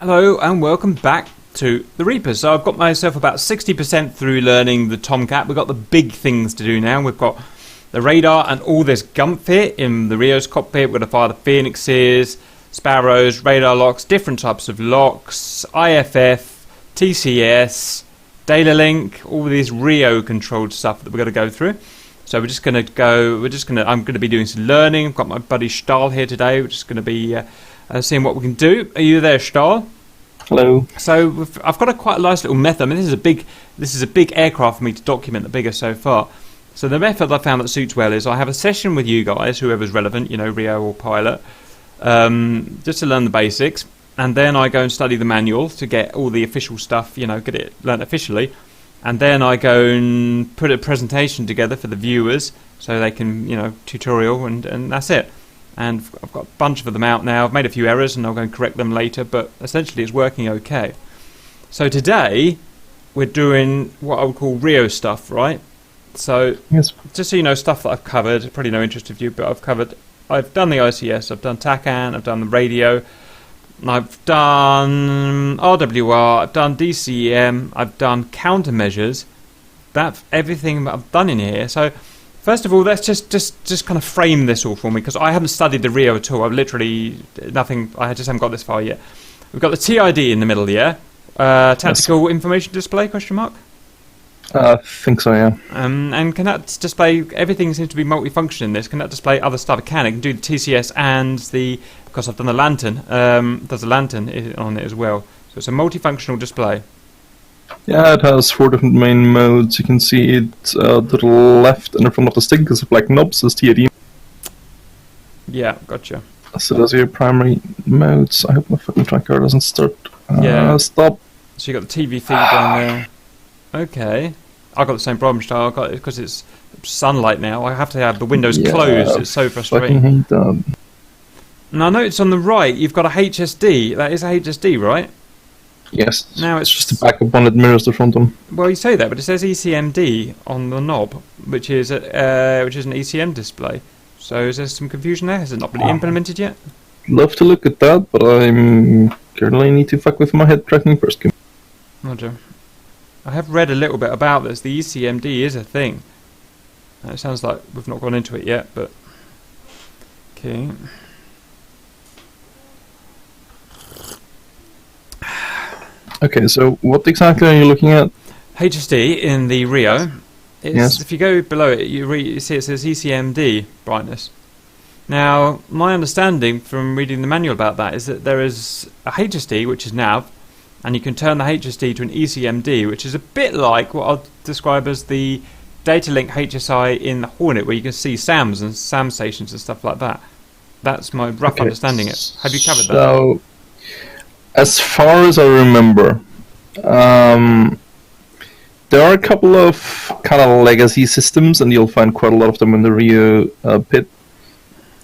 Hello and welcome back to the Reapers. So I've got myself about 60% through learning the Tomcat. We've got the big things to do now. We've got the radar and all this gump here in the RIO's cockpit. We're going to fire the Phoenixes, Sparrows, radar locks, different types of locks, IFF, TCS, data link, all these RIO controlled stuff that we're going to go through. So we're just going to I'm going to be doing some learning. I've got my buddy Stahl here today. We're just going to be seeing what we can do. Are you there, Stahl? Hello. So I've got quite a nice little method. I mean, this is a big aircraft for me to document the bigger so far. So the method I found that suits well is I have a session with you guys, whoever's relevant, you know, RIO or pilot, just to learn the basics, and then I go and study the manual to get all the official stuff, you know, get it learnt officially, and then I go and put a presentation together for the viewers so they can, you know, tutorial, and that's it. And I've got a bunch of them out now. I've made a few errors and I'll go and correct them later, but essentially it's working okay. So today we're doing what I would call RIO stuff, right? So yes, just so you know, stuff that I've covered, probably no interest of you, but I've done the ICS, I've done TACAN, I've done the radio, I've done RWR, I've done DCM, I've done countermeasures. That's everything that I've done in here. So first of all, let's just kind of frame this all for me, because I haven't studied the RIO at all. I've literally nothing. I just haven't got this far yet. We've got the TID in the middle, yeah. Tactical information display ? I think so, yeah. And can that display? Everything seems to be multifunction in this. Can that display other stuff? It can. It can do the TCS and the. Because I've done the lantern. There's a lantern on it as well. So it's a multifunctional display. Yeah, it has 4 different main modes. You can see it to the left and in front of the stick because of black knobs is TID. Yeah, gotcha. So those are your primary modes. I hope my fucking tracker doesn't start. Yeah. Stop. So you got the TV feed down there. Okay. I've got the same problem, Star. I've got it because it's sunlight now. I have to have the windows closed. It's so frustrating. Fucking hate that. Now I notice on the right you've got a HSD. That is a HSD, right? Yes. Now it's just a backup one that mirrors the front one. Well, you say that, but it says ECMD on the knob, which is an ECM display. So is there some confusion there? Has it not been implemented yet? Love to look at that, but I'm currently need to fuck with my head tracking first. Roger. I have read a little bit about this. The ECMD is a thing. It sounds like we've not gone into it yet, but okay. Okay, so what exactly are you looking at? HSD in the RIO. Yes. If you go below it, you see it says ECMD brightness. Now, my understanding from reading the manual about that is that there is a HSD, which is nav, and you can turn the HSD to an ECMD, which is a bit like what I'll describe as the data link HSI in the Hornet, where you can see SAMs and SAM stations and stuff like that. That's my rough understanding. Have you covered that? So, as far as I remember, there are a couple of kind of legacy systems, and you'll find quite a lot of them in the RIO pit,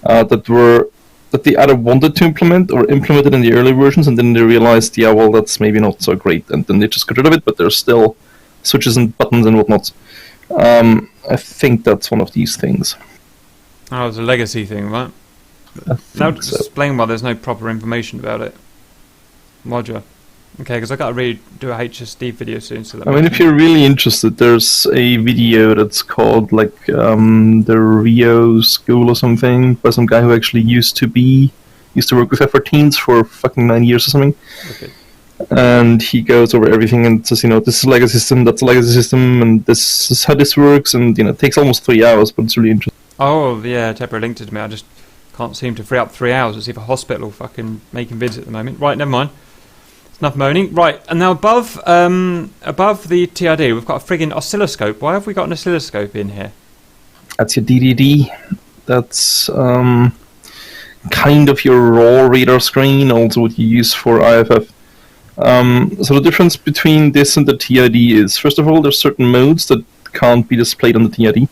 that they either wanted to implement or implemented in the early versions, and then they realized, yeah, well, that's maybe not so great, and then they just got rid of it, but there's still switches and buttons and whatnot. I think that's one of these things. Oh, it's a legacy thing, right? Now just explain why there's no proper information about it. Roger. Okay, because I got to really do a HSD video soon. So that I mean, if you're really interested, there's a video that's called like the RIO School or something by some guy who actually used to work with F-14s for fucking 9 years or something. Okay. And he goes over everything and says, you know, this is a legacy system, that's a legacy system, and this is how this works, and you know, it takes almost 3 hours, but it's really interesting. Oh yeah, Tepper linked it to me. I just can't seem to free up 3 hours. It's either hospital or fucking making vids at the moment. Right, never mind. Enough moaning. Right, and now above the TID, we've got a friggin' oscilloscope. Why have we got an oscilloscope in here? That's your DDD. That's kind of your raw radar screen, also what you use for IFF. So the difference between this and the TID is, first of all, there's certain modes that can't be displayed on the TID.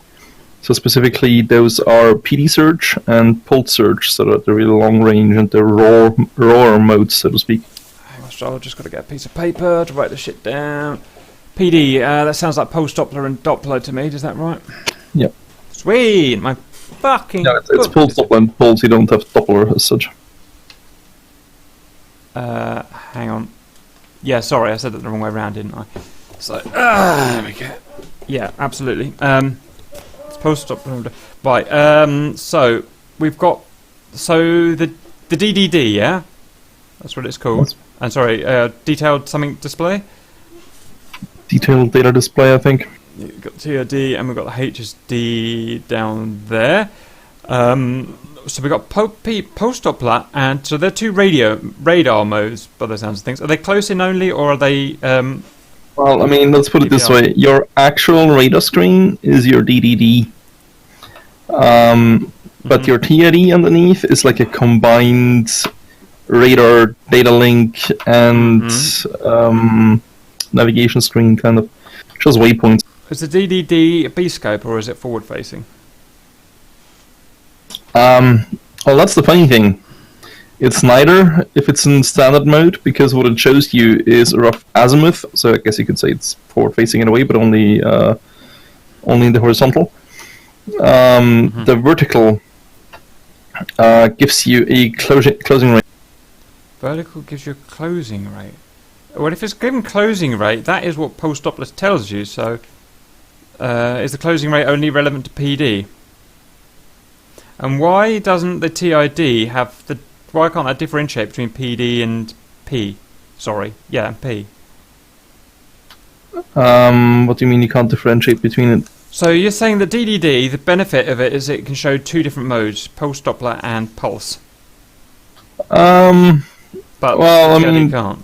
So specifically, those are PD search and pulse search, so that they're really long range and the raw modes, so to speak. I've just got to get a piece of paper to write the shit down. PD, that sounds like pulse Doppler and Doppler to me, is that right? Yep. Sweet, my fucking... No, it's pulse Doppler and pulse, you don't have Doppler as such. hang on. Yeah, sorry, I said that the wrong way around, didn't I? So, there we go. Yeah, absolutely. It's post-stop. Right, so we've got... So, the DDD, yeah? That's what it's called. And sorry, detailed something display? Detailed data display, I think. We've got TID and we've got the HSD down there. So we've got post-Doppler, and so they're two radar modes by the sounds of things. Are they close-in only, or are they... Well, I mean, let's put it this way. Your actual radar screen is your DDD. But your TID underneath is like a combined radar data link and navigation screen, kind of. Shows waypoints. Is the DDD a B-scope, or is it forward-facing? Well, that's the funny thing. It's neither if it's in standard mode, because what it shows you is a rough azimuth, so I guess you could say it's forward-facing in a way, but only in the horizontal. The vertical gives you a closing rate. Vertical gives you a closing rate. Well, if it's given closing rate, that is what post-Doppler tells you, so is the closing rate only relevant to PD? And why doesn't the TID have the... Why can't that differentiate between PD and P? Sorry, yeah, P. What do you mean you can't differentiate between it? So you're saying that DDD, the benefit of it is it can show two different modes, post-Doppler and pulse. But well, I TID mean, can't.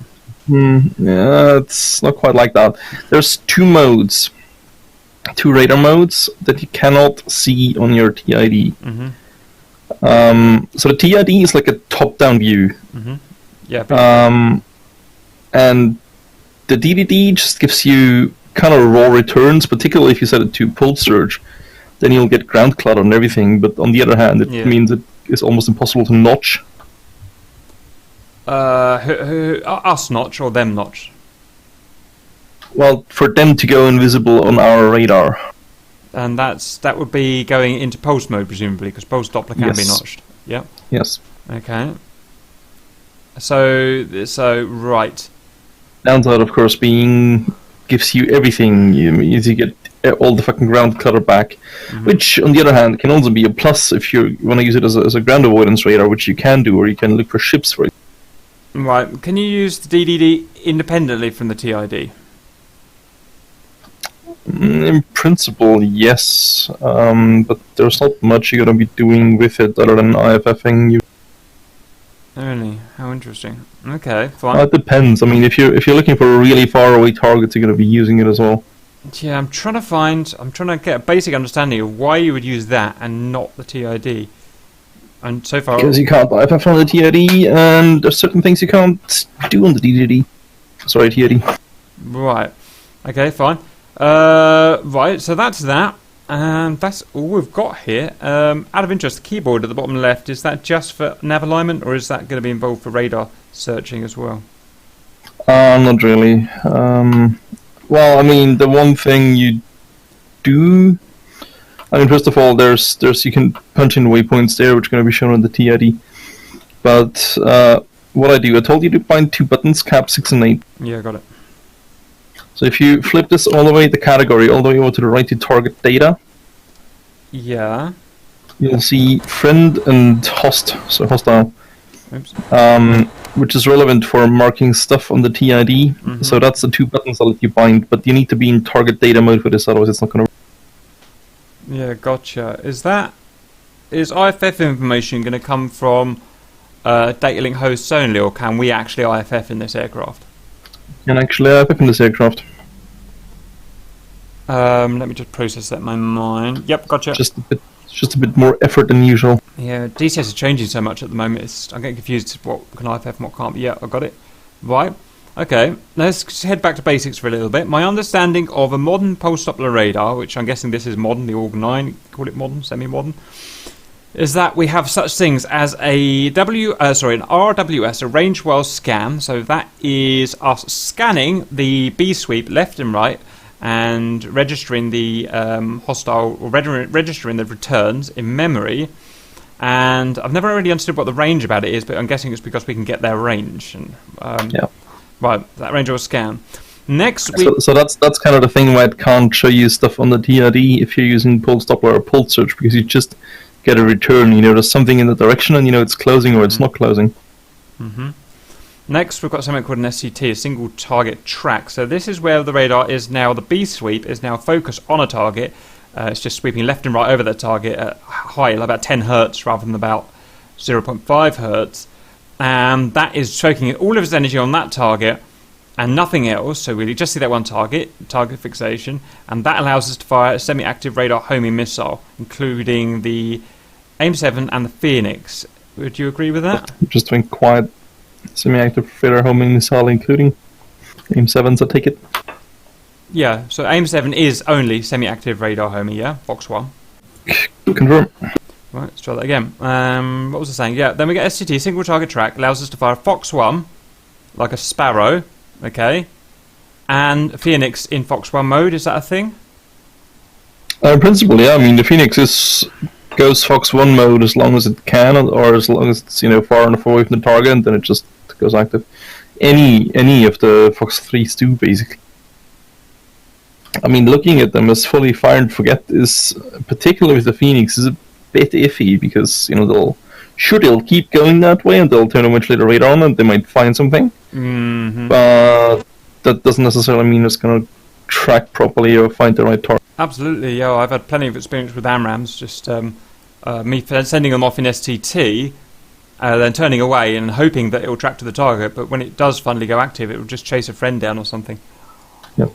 Yeah, it's not quite like that. There's two modes, two radar modes that you cannot see on your TID. So the TID is like a top-down view. Yeah. And the DDD just gives you kind of raw returns, particularly if you set it to pulse surge. Then you'll get ground clutter and everything, but on the other hand, it means it is almost impossible to notch. Us notch or them notch? Well, for them to go invisible on our radar. And that would be going into pulse mode, presumably, because pulse Doppler can be notched. Yeah. Yes. Okay. So right. Downside, of course, being gives you everything. You get all the fucking ground clutter back, which, on the other hand, can also be a plus if you want to use it as a ground avoidance radar, which you can do, or you can look for ships for it. Right. Can you use the DDD independently from the TID? In principle, yes, but there's not much you're going to be doing with it other than IFFing you. Really? How interesting. Okay, fine. It depends. I mean, if you're looking for really far away targets, you're going to be using it as well. Yeah, I'm trying to get a basic understanding of why you would use that and not the TID. And so far, because you can't IFF on the TID, and there's certain things you can't do on the DDD. Sorry, TID. Right. Okay, fine. Right, so that's that. And that's all we've got here. Out of interest, the keyboard at the bottom left, is that just for nav alignment, or is that going to be involved for radar searching as well? Not really. Well, I mean, the one thing you do... I mean, first of all, there's you can punch in waypoints there, which are going to be shown on the TID. But what I do, I told you to bind two buttons, cap 6 and 8. Yeah, got it. So if you flip this all the way, the category, all the way over to the right to target data, yeah, you'll see friend and host, so hostile, which is relevant for marking stuff on the TID. So that's the two buttons that let you bind, but you need to be in target data mode for this, otherwise it's not going to work. Yeah, gotcha. Is IFF information going to come from data link hosts only, or can we actually IFF in this aircraft? Can actually IFF in this aircraft. Let me just process that in my mind. Yep, gotcha. Just a bit more effort than usual. Yeah, DCS is changing so much at the moment. I'm getting confused what can IFF and what can't. But yeah, I got it. Right. Okay. Let's head back to basics for a little bit. My understanding of a modern post-Doppler radar, which I'm guessing this is modern, the Org 9, call it modern, semi-modern, is that we have such things as an RWS, a range well scan. So that is us scanning the B sweep left and right and registering the hostile, or registering the returns in memory. And I've never really understood what the range about it is, but I'm guessing it's because we can get their range. And Right, that range or scan. Next, so that's kind of the thing why it can't show you stuff on the TID if you're using pulse Doppler or pulse search, because you just get a return. There's something in the direction, and it's closing or it's not closing. Mm-hmm. Next, we've got something called an SCT, a single target track. So this is where the radar is now, the B sweep is now focused on a target. It's just sweeping left and right over that target at high, about 10 hertz rather than about 0.5 hertz. And that is soaking all of its energy on that target and nothing else. So we just see that one target fixation, and that allows us to fire a semi-active radar homing missile, including the AIM-7 and the Phoenix. Would you agree with that? Just doing quiet semi-active radar homing missile, including AIM-7s, I take it. Yeah, so AIM-7 is only semi-active radar homing, yeah? Fox 1. Confirm. Right, let's try that again. What was I saying? Yeah, then we get SCT, single target track, allows us to fire Fox 1, like a Sparrow, okay? And Phoenix in Fox 1 mode, is that a thing? In principle, yeah. I mean, the Phoenix goes Fox 1 mode as long as it can, or as long as it's far enough away from the target, and then it just goes active. Any of the Fox 3s do, basically. I mean, looking at them as fully fire and forget is, particularly with the Phoenix, is a bit iffy, because they'll keep going that way, and they'll turn eventually the radar on, and they might find something. Mm-hmm. But that doesn't necessarily mean it's going to track properly or find the right target. Absolutely, yeah. I've had plenty of experience with AMRAAMs, just me sending them off in STT, then turning away and hoping that it will track to the target, but when it does finally go active, it will just chase a friend down or something. Yep.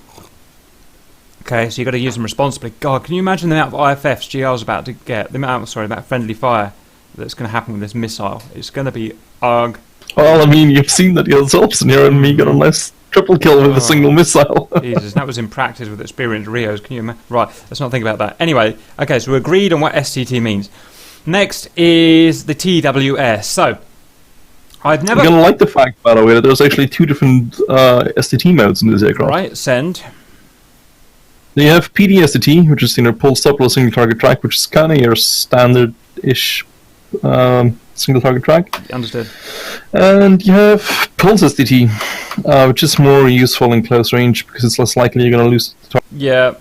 Okay, so you've got to use them responsibly. God, can you imagine the amount of IFFs GR's about to get? The amount of friendly fire that's going to happen with this missile. It's going to be ugh. Well, I mean, you've seen that yourselves, and you and me got a nice triple kill with a single missile. Jesus, that was in practice with experienced RIOs. Can you imagine? Right, let's not think about that. Anyway, okay, so we agreed on what STT means. Next is the TWS. So, I've never... You're going to like the fact, by the way, that there's actually two different STT modes in this aircraft. Right, send. You have PD STT, which is pulse Doppler single target track, which is kind of your standard-ish single target track. Understood. And you have pulse STT, which is more useful in close range because it's less likely you're going to lose the target. Yeah.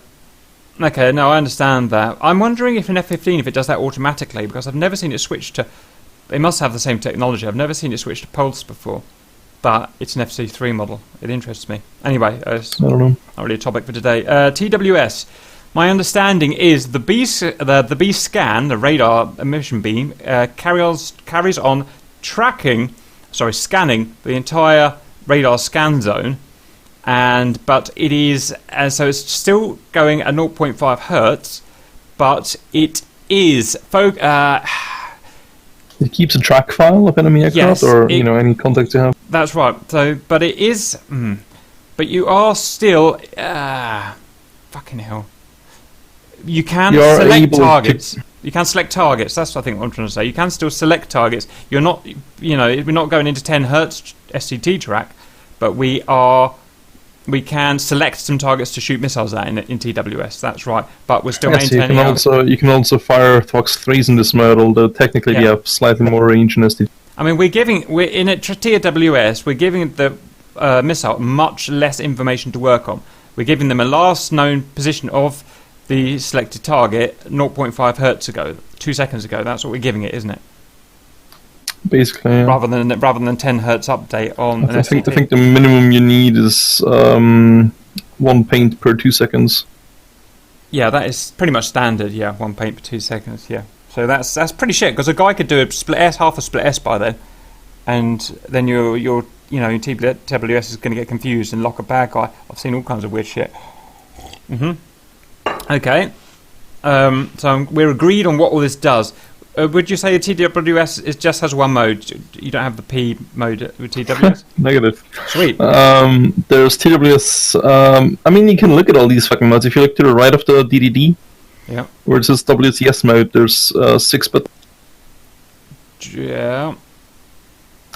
Okay, no, I understand that. I'm wondering if in F-15 if it does that automatically, because I've never seen it switch to... They must have the same technology. I've never seen it switch to pulse before. But it's an FC3 model. It interests me. Anyway, it's I don't know. Not really a topic for today. TWS. My understanding is the B scan, the radar emission beam, carries on scanning the entire radar scan zone, but it is so it's still going at 0.5 hertz, but it is It keeps a track file of enemy aircraft, yes, or any context you have. That's right. So, but it is, but you are still fucking hell. You can select targets. You can select targets. That's what I'm trying to say. You can still select targets. You're not, we're not going into 10 hertz SCT track, but we can select some targets to shoot missiles at in TWS. That's right. But we're still maintaining. You can also fire Fox 3s in this mode, although technically you have slightly more range in STT. I mean, we're in a TWS. We're giving the missile much less information to work on. We're giving them a last known position of the selected target 0.5 hertz ago, 2 seconds ago. That's what we're giving it, isn't it? Basically, yeah. Rather than 10 hertz update on an SCT. I think the minimum you need is 1 paint per 2 seconds. Yeah, that is pretty much standard. Yeah, 1 paint per 2 seconds. Yeah, so that's pretty shit, because a guy could do a split S, half a split S by then, and then your TWS is going to get confused and lock a bad guy. I've seen all kinds of weird shit. Okay, so we're agreed on what all this does. Would you say the TWS just has one mode? You don't have the P mode with TWS? Negative. Sweet. There's TWS. I mean, you can look at all these fucking modes. If you look to the right of the DDD, yeah, where it says WCS mode, there's 6 buttons. Yeah.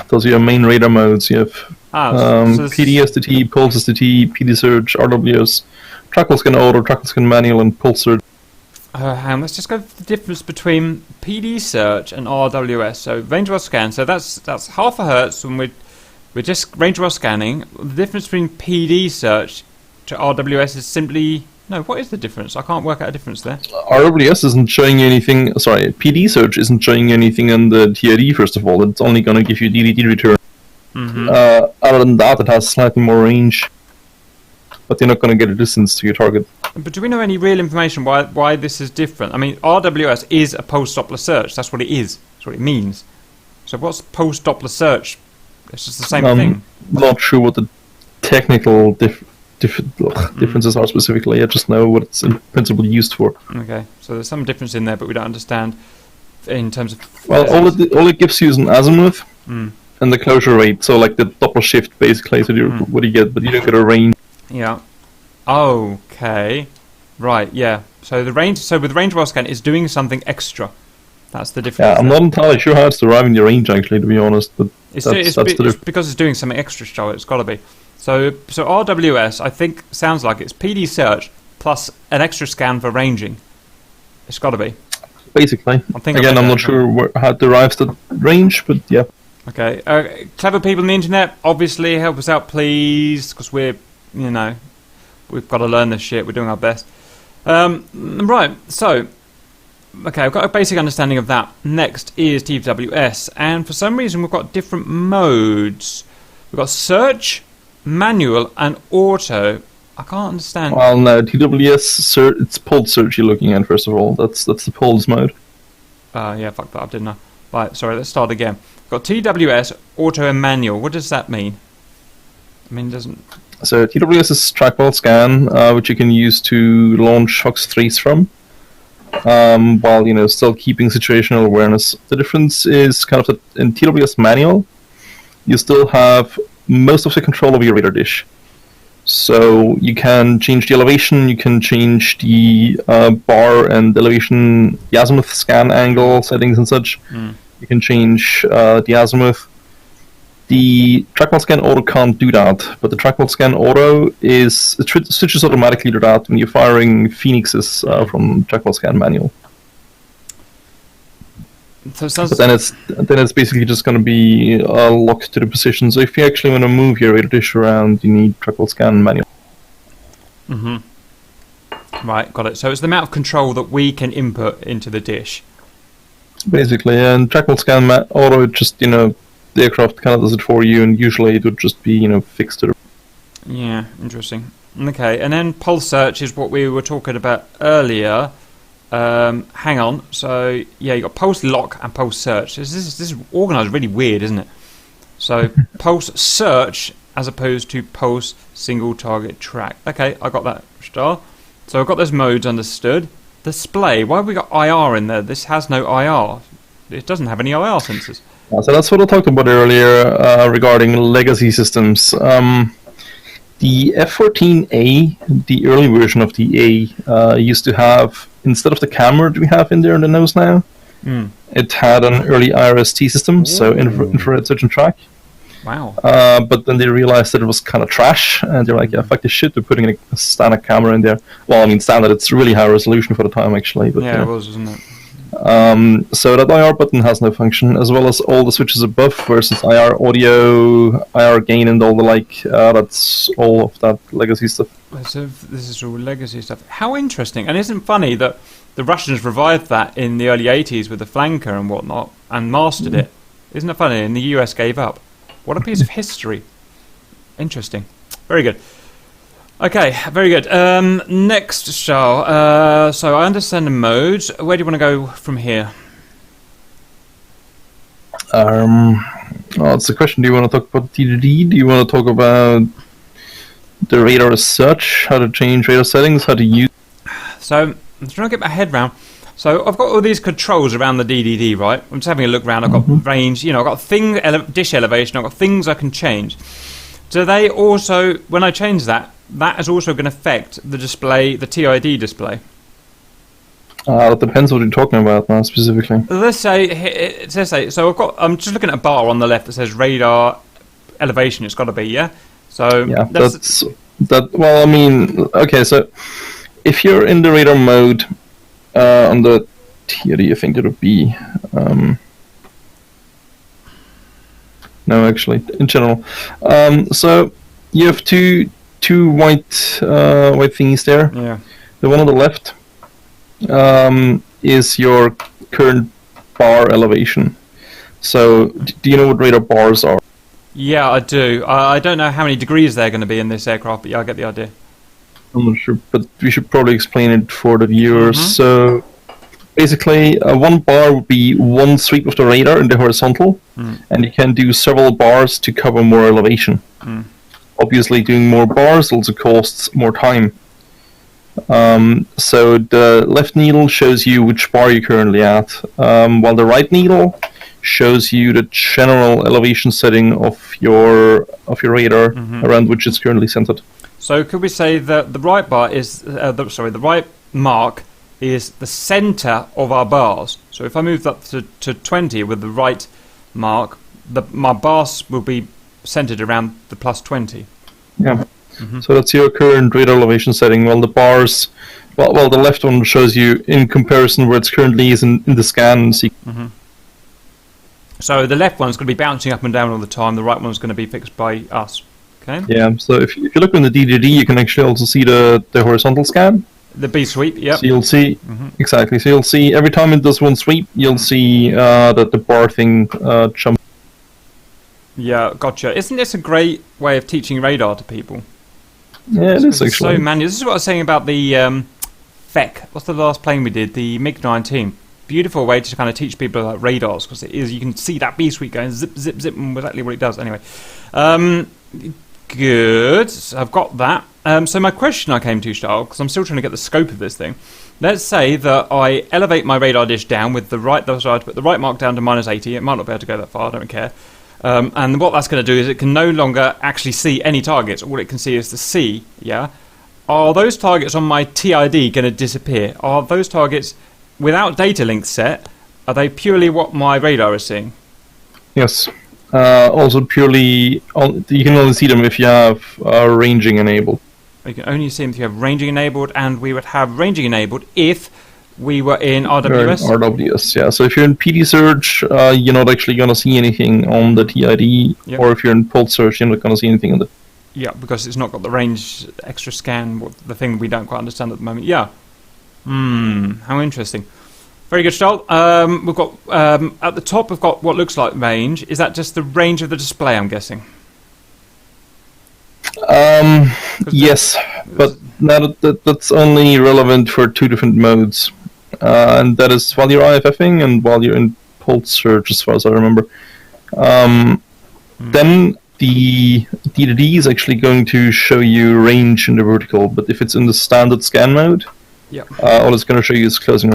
Those are your main radar modes. You have PD STT, Pulse STT, PD Search, RWS, Trackle Scan Auto, Trackle Scan Manual, and Pulse Search. Let's just go for the difference between PD Search and RWS. So range of scan. So that's half a hertz when We're just range well scanning. The difference between PD search to RWS is simply... No, what is the difference? I can't work out a difference there. RWS isn't showing anything... Sorry, PD search isn't showing anything in the TID, first of all. It's only going to give you DDD return. Mm-hmm. Other than that, it has slightly more range. But you're not going to get a distance to your target. But do we know any real information why this is different? I mean, RWS is a post-Doppler search. That's what it is. That's what it means. So what's post-Doppler search? It's just the same thing. Not sure what the technical differences are specifically. I just know what it's in principle used for. Okay, so there's some difference in there, but we don't understand in terms of... Well, all it gives you is an azimuth and the closure rate. So like the Doppler shift, basically. So what do you get? But you don't get a range. Yeah. Okay. Right. Yeah. So the range. So with the range well scan, it's doing something extra. That's the difference. Yeah, I'm not entirely sure how it's deriving the range, actually, to be honest. But it's because it's doing something extra, Stahl. It's got to be. So RWS, I think, sounds like it's PD search plus an extra scan for ranging. It's got to be. Basically. Again, I'm not sure how it derives the range, but yeah. Okay. Clever people on the internet, obviously, help us out, please, because we've got to learn this shit. We're doing our best. Right. So. Okay, I've got a basic understanding of that. Next is TWS, and for some reason we've got different modes. We've got search, manual, and auto. I can't understand. Well, no, TWS, it's pulled search you're looking at, first of all. That's the pulled mode. Yeah, fuck that up, didn't I? Right, sorry, let's start again. We've got TWS, auto, and manual. What does that mean? I mean, doesn't... So TWS is trackball scan, which you can use to launch HOX3s from. While still keeping situational awareness. The difference is kind of that in TWS manual, you still have most of the control of your radar dish. So you can change the elevation, you can change the bar and elevation, the azimuth scan angle settings and such. You can change the azimuth. The trackball scan auto can't do that, but the trackball scan auto it switches automatically to that when you're firing phoenixes from trackball scan manual. So it sounds... But then it's basically just going to be locked to the position. So if you actually want to move your radar dish around, you need trackball scan manual. Right, got it. So it's the amount of control that we can input into the dish. Basically, and trackball scan auto just the aircraft kind of does it for you, and usually it would just be fixed to the... Yeah, interesting. Okay, and then pulse search is what we were talking about earlier. Hang on. So yeah, you got pulse lock and pulse search. This is organised really weird, isn't it? So pulse search as opposed to pulse single target track. Okay, I got that, Stahl. So I've got those modes understood. Display. Why have we got IR in there? This has no IR. It doesn't have any IR sensors. So that's what I talked about earlier regarding legacy systems. The F-14A, the early version of the A, used to have, instead of the camera that we have in there in the nose now, it had an early IRST system, so infrared search and track. Wow. But then they realized that it was kind of trash, and they're like, yeah, fuck this shit, we're putting a standard camera in there. Well, I mean, standard, it's really high resolution for the time, actually. But, yeah, it was, wasn't it? So that IR button has no function, as well as all the switches above, versus IR audio, IR gain, and all the like. That's all of that legacy stuff. So this is all legacy stuff. How interesting! And isn't it funny that the Russians revived that in the early 80s with the flanker and whatnot, and mastered it? Isn't it funny? And the US gave up. What a piece of history! Interesting. Very good. Okay, very good. Next, Stahl. So I understand the modes. Where do you want to go from here? Well, it's a question. Do you want to talk about DDD? Do you want to talk about the radar as such? How to change radar settings? How to use... So I'm trying to get my head round. So I've got all these controls around the DDD, right? I'm just having a look around. I've got range. I've got dish elevation. I've got things I can change. Do they also, when I change that is also going to affect the display, the TID display? It depends what you're talking about now, specifically. Let's say, so I'm just looking at a bar on the left that says radar elevation, it's got to be, yeah? So yeah, that's well, I mean, okay, so if you're in the radar mode on the TID, I think it would be... No, actually, in general. So you have two white thingies there. Yeah. The one on the left is your current bar elevation. So do you know what radar bars are? Yeah, I do. I don't know how many degrees they're going to be in this aircraft, but yeah, I get the idea. I'm not sure, but we should probably explain it for the viewers. Mhm. So basically, one bar would be one sweep of the radar in the horizontal, and you can do several bars to cover more elevation. Obviously, doing more bars also costs more time. So the left needle shows you which bar you're currently at, while the right needle shows you the general elevation setting of your radar around which it's currently centered. So could we say that the right bar is the right mark is the center of our bars? So if I move that to 20 with the right mark, my bars will be centered around the plus 20. Yeah. So that's your current radar elevation setting. While the bars, well, the left one shows you in comparison where it currently is in the scan. So the left one's going to be bouncing up and down all the time. The right one's going to be fixed by us. Okay. Yeah. So if you look in the DDD, you can actually also see the horizontal scan. The B sweep. Yep. So you'll see exactly. So you'll see every time it does one sweep, you'll see that the bar thing jumps. Yeah, gotcha. Isn't this a great way of teaching radar to people? Yeah, it is actually. So manual. This is what I was saying about the FEC. What's the last plane we did? The MiG-19. Beautiful way to kind of teach people about radars, because it is, you can see that B sweep going zip, zip, zip, and exactly what it does. Anyway, good. So I've got that. So my question I came to, Stahl, because I'm still trying to get the scope of this thing. Let's say that I elevate my radar dish down with the right. So I put the right mark down to minus 80. It might not be able to go that far. I don't care. And what that's going to do is it can no longer actually see any targets. All it can see is the C. Yeah. Are those targets on my TID going to disappear? Are those targets, without data links set, are they purely what my radar is seeing? Yes. Also purely, you can only see them if you have ranging enabled. You can only see them if you have ranging enabled, and we would have ranging enabled if we were in RWS. RWS, yeah. So if you're in PD search, you're not actually going to see anything on the TID, or if you're in pulse search, you're not going to see anything on the. Yeah, because it's not got the range extra scan, the thing we don't quite understand at the moment. Yeah. How interesting. Very good, Stahl. We've got at the top. We've got what looks like range. Is that just the range of the display? I'm guessing. Yes, but that's only relevant for two different modes, and that is while you're IFFing and while you're in pulse search, as far as I remember. Then the DDD is actually going to show you range in the vertical, but if it's in the standard scan mode, all it's going to show you is closing.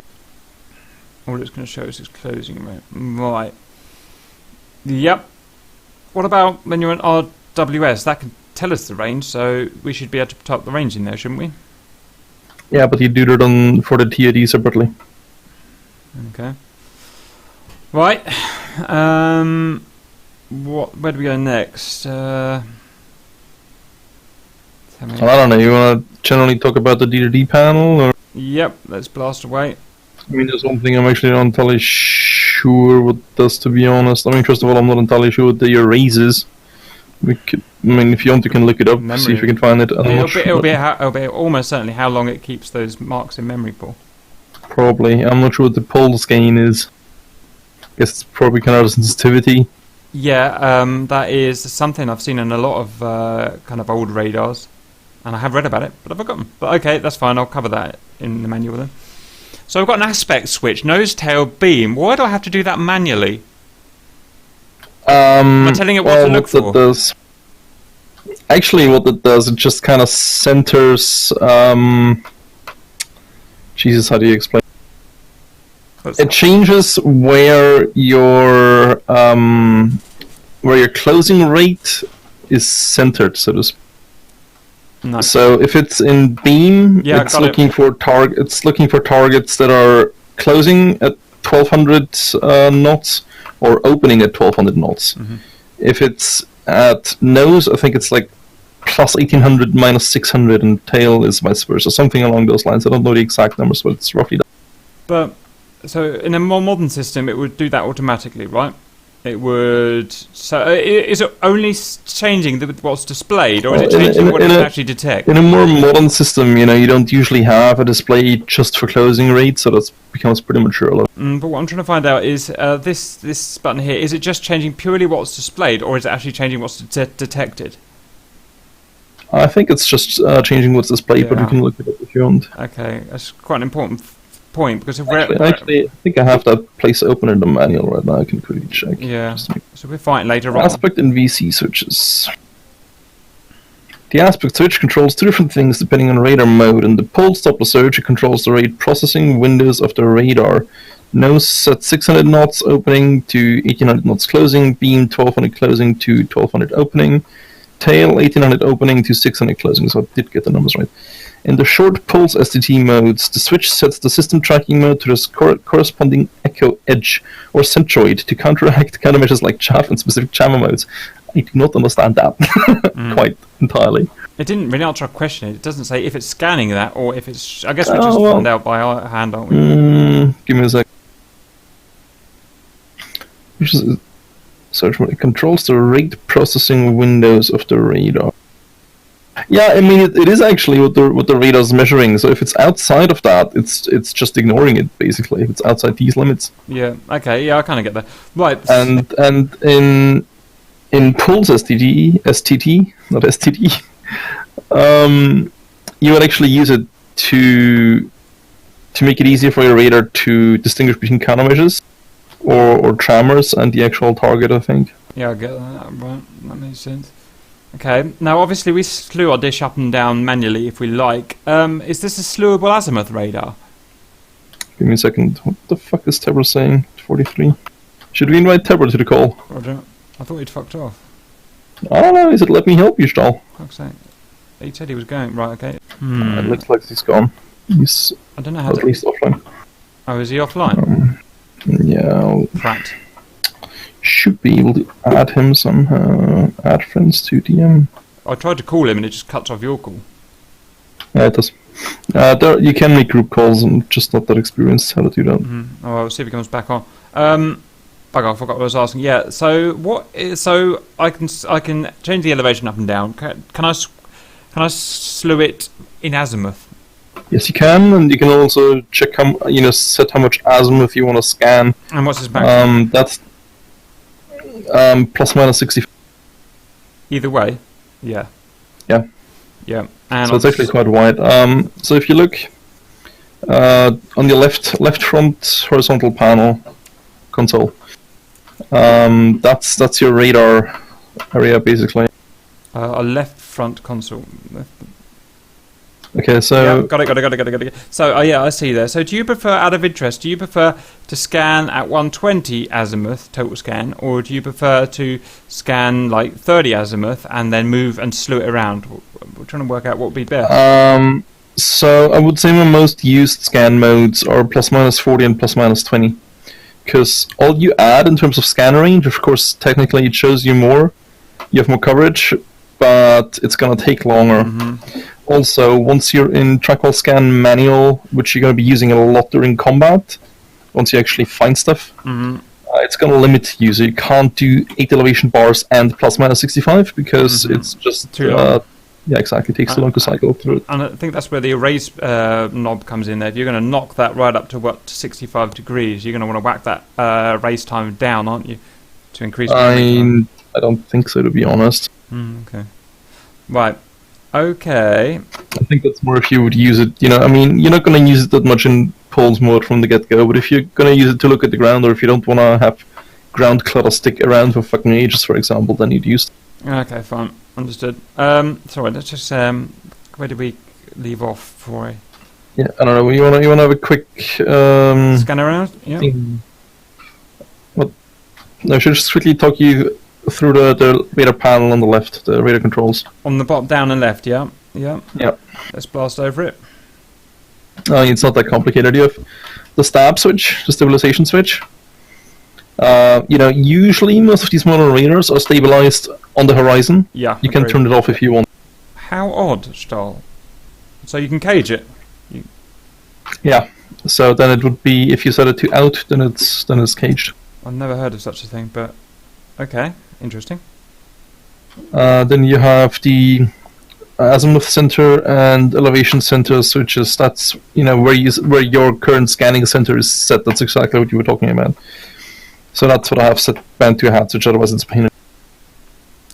All it's going to show is closing rate. Right. Yep. What about when you're in RWS? That can tell us the range, so we should be able to type the range in there, shouldn't we? Yeah, but you do that for the TID separately. Okay. Right. Where do we go next? I don't know. You want to generally talk about the DDD panel, or? Yep. Let's blast away. I mean, there's one thing I'm actually not entirely sure what it does, to be honest. I mean, first of all, I'm not entirely sure what the erases. If you want, you can look it up, see if you can find it. It'll be almost certainly how long it keeps those marks in memory for. Probably. I'm not sure what the pulse gain is. I guess it's probably kind of sensitivity. Yeah, that is something I've seen in a lot of kind of old radars. And I have read about it, but I've forgotten. But okay, that's fine. I'll cover that in the manual then. So I've got an aspect switch, nose, tail, beam. Why do I have to do that manually? Am I telling it what to look for? Actually, what it does, it just kind of centers. Jesus, how do you explain? It changes where your closing rate is centered, so to speak. Nice. So if it's in beam, it's looking for targets that are closing at 1200 knots or opening at 1200 knots. If it's at nose, I think it's like plus 1800 minus 600, and tail is vice versa, something along those lines. I don't know the exact numbers, but it's roughly that. But so in a more modern system, it would do that automatically, right? It would. So, is it only changing what's displayed, or is it Well, changing what it can actually detect? In a more modern system, you don't usually have a display just for closing rate, so that becomes pretty mature. But what I'm trying to find out is this button here. Is it just changing purely what's displayed, or is it actually changing what's detected? I think it's just changing what's displayed, but you can look at it if you want. Okay, that's quite an important point because if Actually, I think I have that place open in the manual right now. I can quickly check. Yeah. So we're fighting later on. Aspect and VC switches. The aspect switch controls two different things depending on radar mode. In the pulse Doppler switch, it controls the rate processing windows of the radar. Nose at 600 knots opening to 1800 knots closing. Beam 1200 closing to 1200 opening. Tail 1800 opening to 600 closing. So I did get the numbers right. In the short pulse STT modes, the switch sets the system tracking mode to the corresponding echo edge or centroid to counteract countermeasures like chaff and specific jammer modes. I do not understand that quite entirely. It didn't really answer our question. It doesn't say if it's scanning that or if it's... I guess we just find out by our hand, aren't we? Give me a sec. Which is... Search mode. It controls the rate processing windows of the radar. Yeah, I mean it is actually what the radar's measuring. So if it's outside of that, it's just ignoring it basically. If it's outside these limits. Yeah. Okay. Yeah, I kind of get that. Right. And in pulse STT, not STD, you would actually use it to make it easier for your radar to distinguish between countermeasures or trammers and the actual target. I think. Yeah, I get that. Right. That makes sense. Okay, now obviously we slew our dish up and down manually if we like. Is this a slewable azimuth radar? Give me a second. What the fuck is Tebber saying? 43. Should we invite Tebber to the call? Roger. I thought he'd fucked off. I don't know, he said let me help you, Stahl. Fuck's sake. He said he was going. Right, okay. It looks like he's gone. He's I don't know how at least offline. Oh, is he offline? Yeah. Prat. Should be able to add him somehow. Add friends to DM. I tried to call him and it just cuts off your call. Yeah, it does. You can make group calls. I'm just not that experienced how to do that. Mm-hmm. Oh, well, see if he comes back on. I forgot what I was asking. Yeah. So so I can change the elevation up and down. Can I slew it in azimuth? Yes, you can, and you can also check set how much azimuth you want to scan. And what's his maximum? That's plus minus 60. Either way. Yeah. Yeah. Yeah. And so it's actually quite wide. So if you look on the left front horizontal panel console, that's your radar area basically. A left front console. Okay, so yeah, got it. So yeah, I see there. So do you prefer, out of interest, do you prefer to scan at 120 azimuth total scan, or do you prefer to scan like 30 azimuth and then move and slew it around? We're trying to work out what would be best. So I would say my most used scan modes are plus minus 40 and plus minus 20, because all you add in terms of scan range, of course, technically it shows you more, you have more coverage, but it's gonna take longer. Mm-hmm. Also, once you're in trackwell scan manual, which you're going to be using a lot during combat, once you actually find stuff, it's going to limit you. So you can't do 8 elevation bars and plus minus 65 because it's just too long. Yeah, exactly. It takes too long to cycle through it. And I think that's where the erase knob comes in there. If you're going to knock that right up to 65 degrees, you're going to want to whack that erase time down, aren't you? To increase I don't think so, to be honest. Okay. Right. Okay. I think that's more if you would use it, I mean, you're not going to use it that much in pulse mode from the get-go, but if you're going to use it to look at the ground, or if you don't want to have ground clutter stick around for fucking ages, for example, then you'd use it. Okay, fine. Understood. Sorry, let's just, where did we leave off for? Yeah, I don't know, you want to have a quick... scan around? Yeah. What? No, I should just quickly talk you through the radar panel on the left, the radar controls. On the bottom, down and left, yeah? Yeah. Let's blast over it. It's not that complicated. You have the stab switch, the stabilization switch. Usually most of these modern radars are stabilized on the horizon. Yeah. You can turn it off if you want. How odd, Stahl. So you can cage it? Yeah. So then it would be, if you set it to out, then it's caged. I've never heard of such a thing, but Okay, interesting. Then you have the azimuth center and elevation center switches. That's where your current scanning center is set. That's exactly what you were talking about. So that's what I have set bound to a hat switch. Otherwise, it's pain.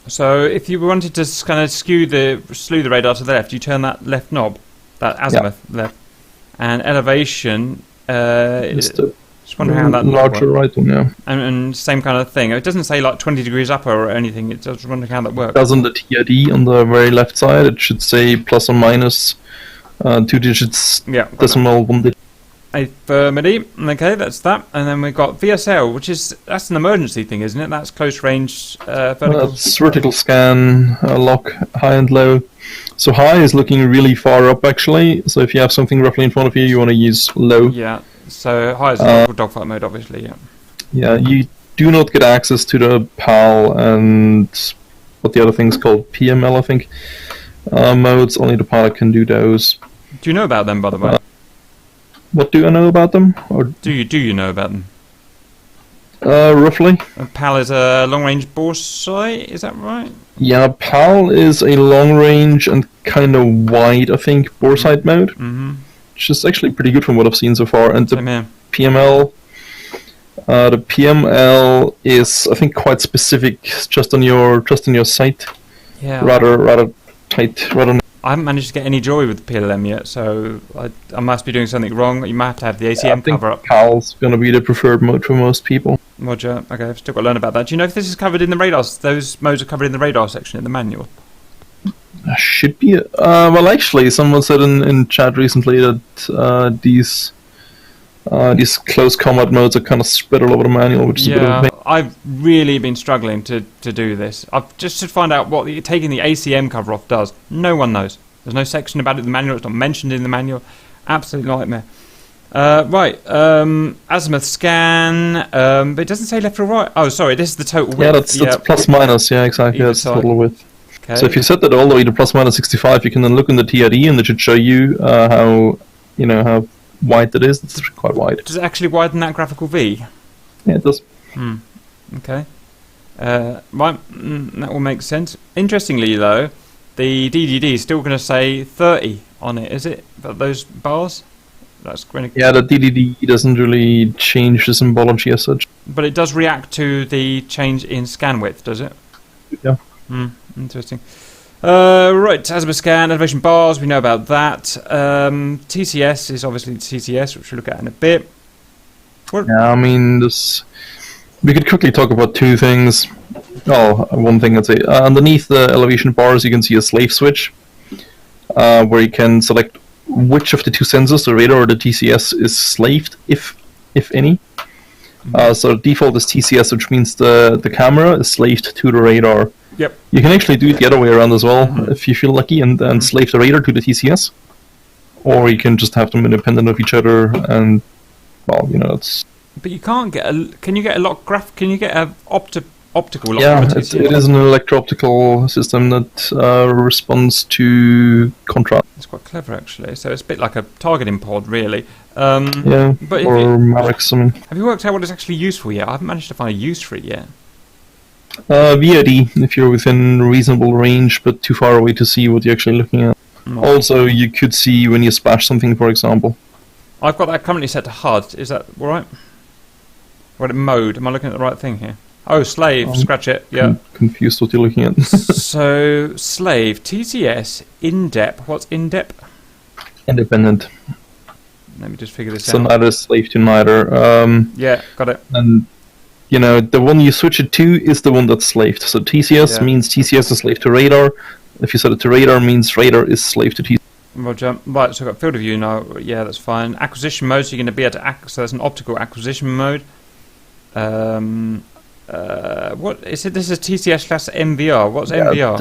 So if you wanted to kind of slew the radar to the left, you turn that left knob, that azimuth left, and elevation. Just wondering how that larger right one, yeah. And same kind of thing. It doesn't say like 20 degrees up or anything. It's just wondering how that works. It does on the TID on the very left side. It should say plus or minus 2 digits. Yeah. Decimal 1 digit. Affirmative. Okay, that's that. And then we've got VSL, that's an emergency thing, isn't it? That's close range vertical. That's vertical scan, lock, high and low. So high is looking really far up actually. So if you have something roughly in front of you, you want to use low. Yeah. So high is local dogfight mode, obviously. Yeah. Yeah, you do not get access to the PAL and what the other thing's called, PML, I think. Modes. Only the pilot can do those. Do you know about them, by the way? What do I know about them? Or do you know about them? Roughly. PAL is a long-range bore sight. Is that right? Yeah, PAL is a long-range and kind of wide, I think, bore sight mode. Mm-hmm. Which is actually pretty good from what I've seen so far. And the PML, is, I think, quite specific, just on your sight. Yeah. Rather tight. I haven't managed to get any joy with the PLM yet, so I must be doing something wrong. You might have to have the ACM cover up. PAL's going to be the preferred mode for most people. Roger. Okay, I've still got to learn about that. Do you know if this is covered in the radar? Those modes are covered in the radar section in the manual. Should be. Well, actually, someone said in chat recently that these close combat modes are kind of spread all over the manual, which is a bit of a pain. I've really been struggling to do this. I've just to find out what taking the ACM cover off does. No one knows. There's no section about it in the manual. It's not mentioned in the manual. Absolute nightmare. Right, azimuth scan, but it doesn't say left or right. Oh, sorry, this is the total width. Yeah, that's plus minus. Yeah, exactly. That's total width. Okay. So if you set that all the way to plus minus 65, you can then look in the TID and it should show you how wide that is. It's quite wide. Does it actually widen that graphical V? Yeah, it does. Okay. Right, that will make sense. Interestingly, though, the DDD is still going to say 30 on it, is it? Those bars? That's going to... Yeah, the DDD doesn't really change the symbology as such. But it does react to the change in scan width, does it? Yeah. Interesting. Right, azimuth scan, elevation bars, we know about that. TCS is obviously TCS, which we'll look at in a bit. Yeah, I mean, we could quickly talk about two things. Oh, one thing I'd say. Underneath the elevation bars, you can see a slave switch, where you can select which of the two sensors, the radar or the TCS, is slaved, if any. So default is TCS, which means the camera is slaved to the radar. Yep. You can actually do it the other way around as well, if you feel lucky, and slave the radar to the TCS. Or you can just have them independent of each other, and, well, it's... But you can't get a... Can you get a lock graph? Can you get a optical lock? Yeah, it is an electro-optical system that responds to contrast. It's quite clever, actually. So it's a bit like a targeting pod, really. Yeah, but or Mavic something. Have you worked out what it's actually used for yet? I haven't managed to find a use for it yet. VID, if you're within reasonable range, but too far away to see what you're actually looking at. Also, you could see when you splash something, for example. I've got that currently set to HUD. Is that all right? What mode? Am I looking at the right thing here? Oh, slave. Scratch it. Yeah. Confused what you're looking at. So, slave. TCS. In-depth. What's in-depth? Independent. Let me just figure this out. So neither slave to neither. Yeah, got it. And, the one you switch it to is the one that's slaved. So TCS means TCS is slave to radar. If you set it to radar, means radar is slave to TCS. Roger. Right, so I've got field of view now. Yeah, that's fine. Acquisition mode, so you're going to be able to so that's an optical acquisition mode. What is it? This is TCS class MVR. What's MVR?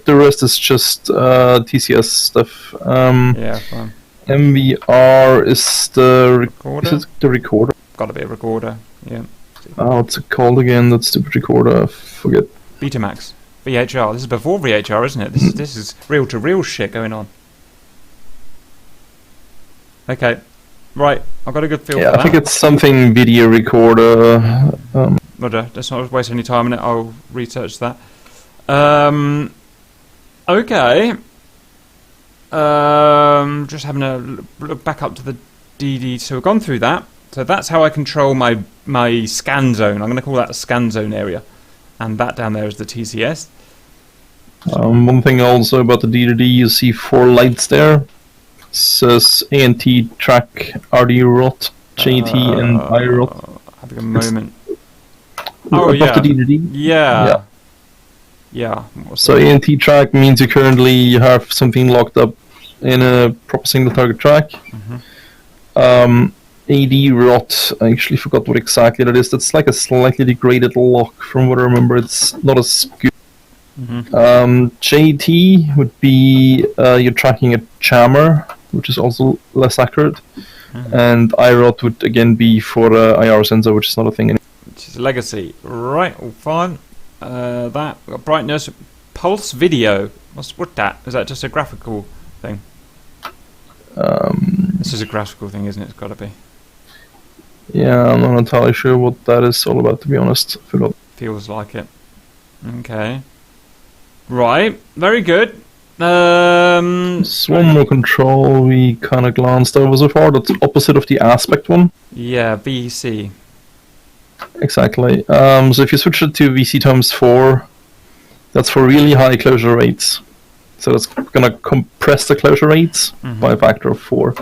The rest is just TCS stuff. Yeah, fine. MVR is the recorder. Is it the recorder? Got to be a recorder. Yeah. Oh, what's it called again? That stupid recorder. I forget. Betamax. VHR. This is before VHR, isn't it? This is reel-to-reel shit going on. Okay. Right. I've got a good feel for that. I think it's something video recorder. Roger. Let's not waste any time on it. I'll research that. Okay. Just having a look back up to the DD. So we've gone through that. So that's how I control my scan zone. I'm going to call that a scan zone area. And that down there is the TCS. One thing also about the DDD, you see 4 lights there. It says ANT, track, RD-ROT, JT, and IROT. Having a moment. Above the DDD. Yeah. Yeah. So ANT track means you have something locked up in a proper single target track. AD rot, I actually forgot what exactly that is. That's like a slightly degraded lock from what I remember. It's not as good. JT would be you're tracking a jammer, which is also less accurate. And IROT would again be for IR sensor, which is not a thing anymore. Which is legacy. Right, all fine. That, we've got brightness, pulse video. What's that? Is that just a graphical thing? This is a graphical thing, isn't it? It's got to be. Yeah, I'm not entirely sure what that is all about, to be honest. Forgot. Feels like it. Okay. Right, very good. One more control we kind of glanced over so far. That's opposite of the aspect one. Yeah, VC. Exactly. So if you switch it to VC times 4, that's for really high closure rates. So that's going to compress the closure rates by a factor of 4.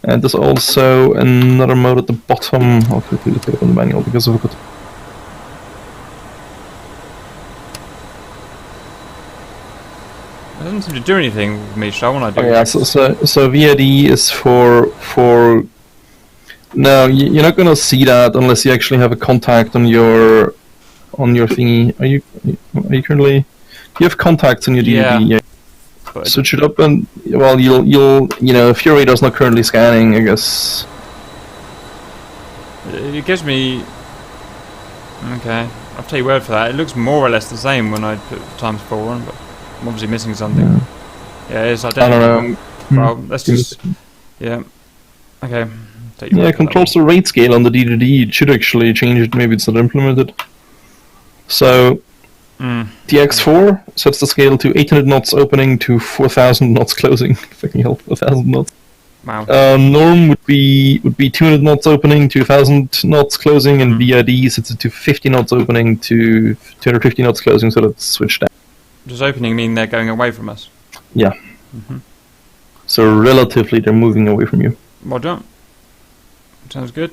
And there's also another mode at the bottom. I'll quickly look it up on the manual because I've got. It doesn't seem to do anything with me, Stahl, when I do. Oh, yeah, so VID is for. No, you're not going to see that unless you actually have a contact on your thingy. Are you currently? You have contacts on your DDD. Yeah. Switch it up and you'll if your radar's not currently scanning, I guess. It gives me. Okay, I'll take your word for that. It looks more or less the same when I put times 4 on, but I'm obviously missing something. Yeah, it's identical. I don't know. Well, let's just. Yeah. Okay. Yeah, it controls the rate scale on the DDD. It should actually change it. Maybe it's not implemented. So. The X4 sets the scale to 800 knots opening to 4,000 knots closing. Fucking hell, 4,000 knots. Wow. Norm would be 200 knots opening to 1,000 knots closing, and VID sets it to 50 knots opening to 250 knots closing, so that's switched down. Does opening mean they're going away from us? Yeah. So relatively, they're moving away from you. Roger. Sounds good.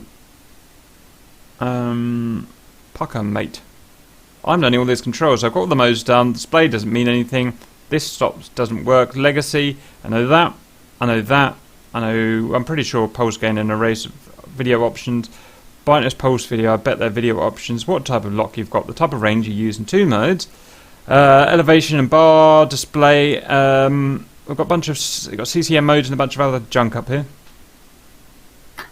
Pucker, mate. I'm learning all these controls. I've got all the modes done. Display doesn't mean anything. This stops doesn't work. Legacy, I know that. I know that. I'm pretty sure pulse gain and erase video options. Brightness, pulse video, I bet they're video options. What type of lock you've got. The type of range you use in 2 modes. Elevation and bar, display. We've got a bunch of CCM modes and a bunch of other junk up here.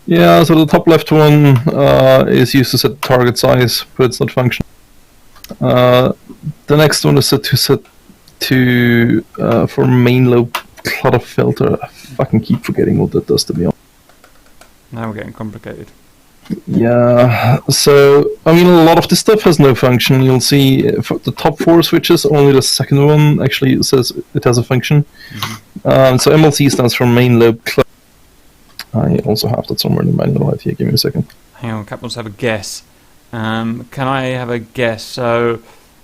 Yeah, so the top left one is used to set target size, but it's not functional. The next one is set to for main lobe clutter filter. I fucking keep forgetting what that does, to be honest. Now we're getting complicated. Yeah, so I mean a lot of this stuff has no function. You'll see for the top 4 switches, only the second one actually says it has a function. So MLC stands for main lobe clutter. I also have that somewhere in the manual right here. Give me a second. Hang on, Cap wants to have a guess. Can I have a guess? So,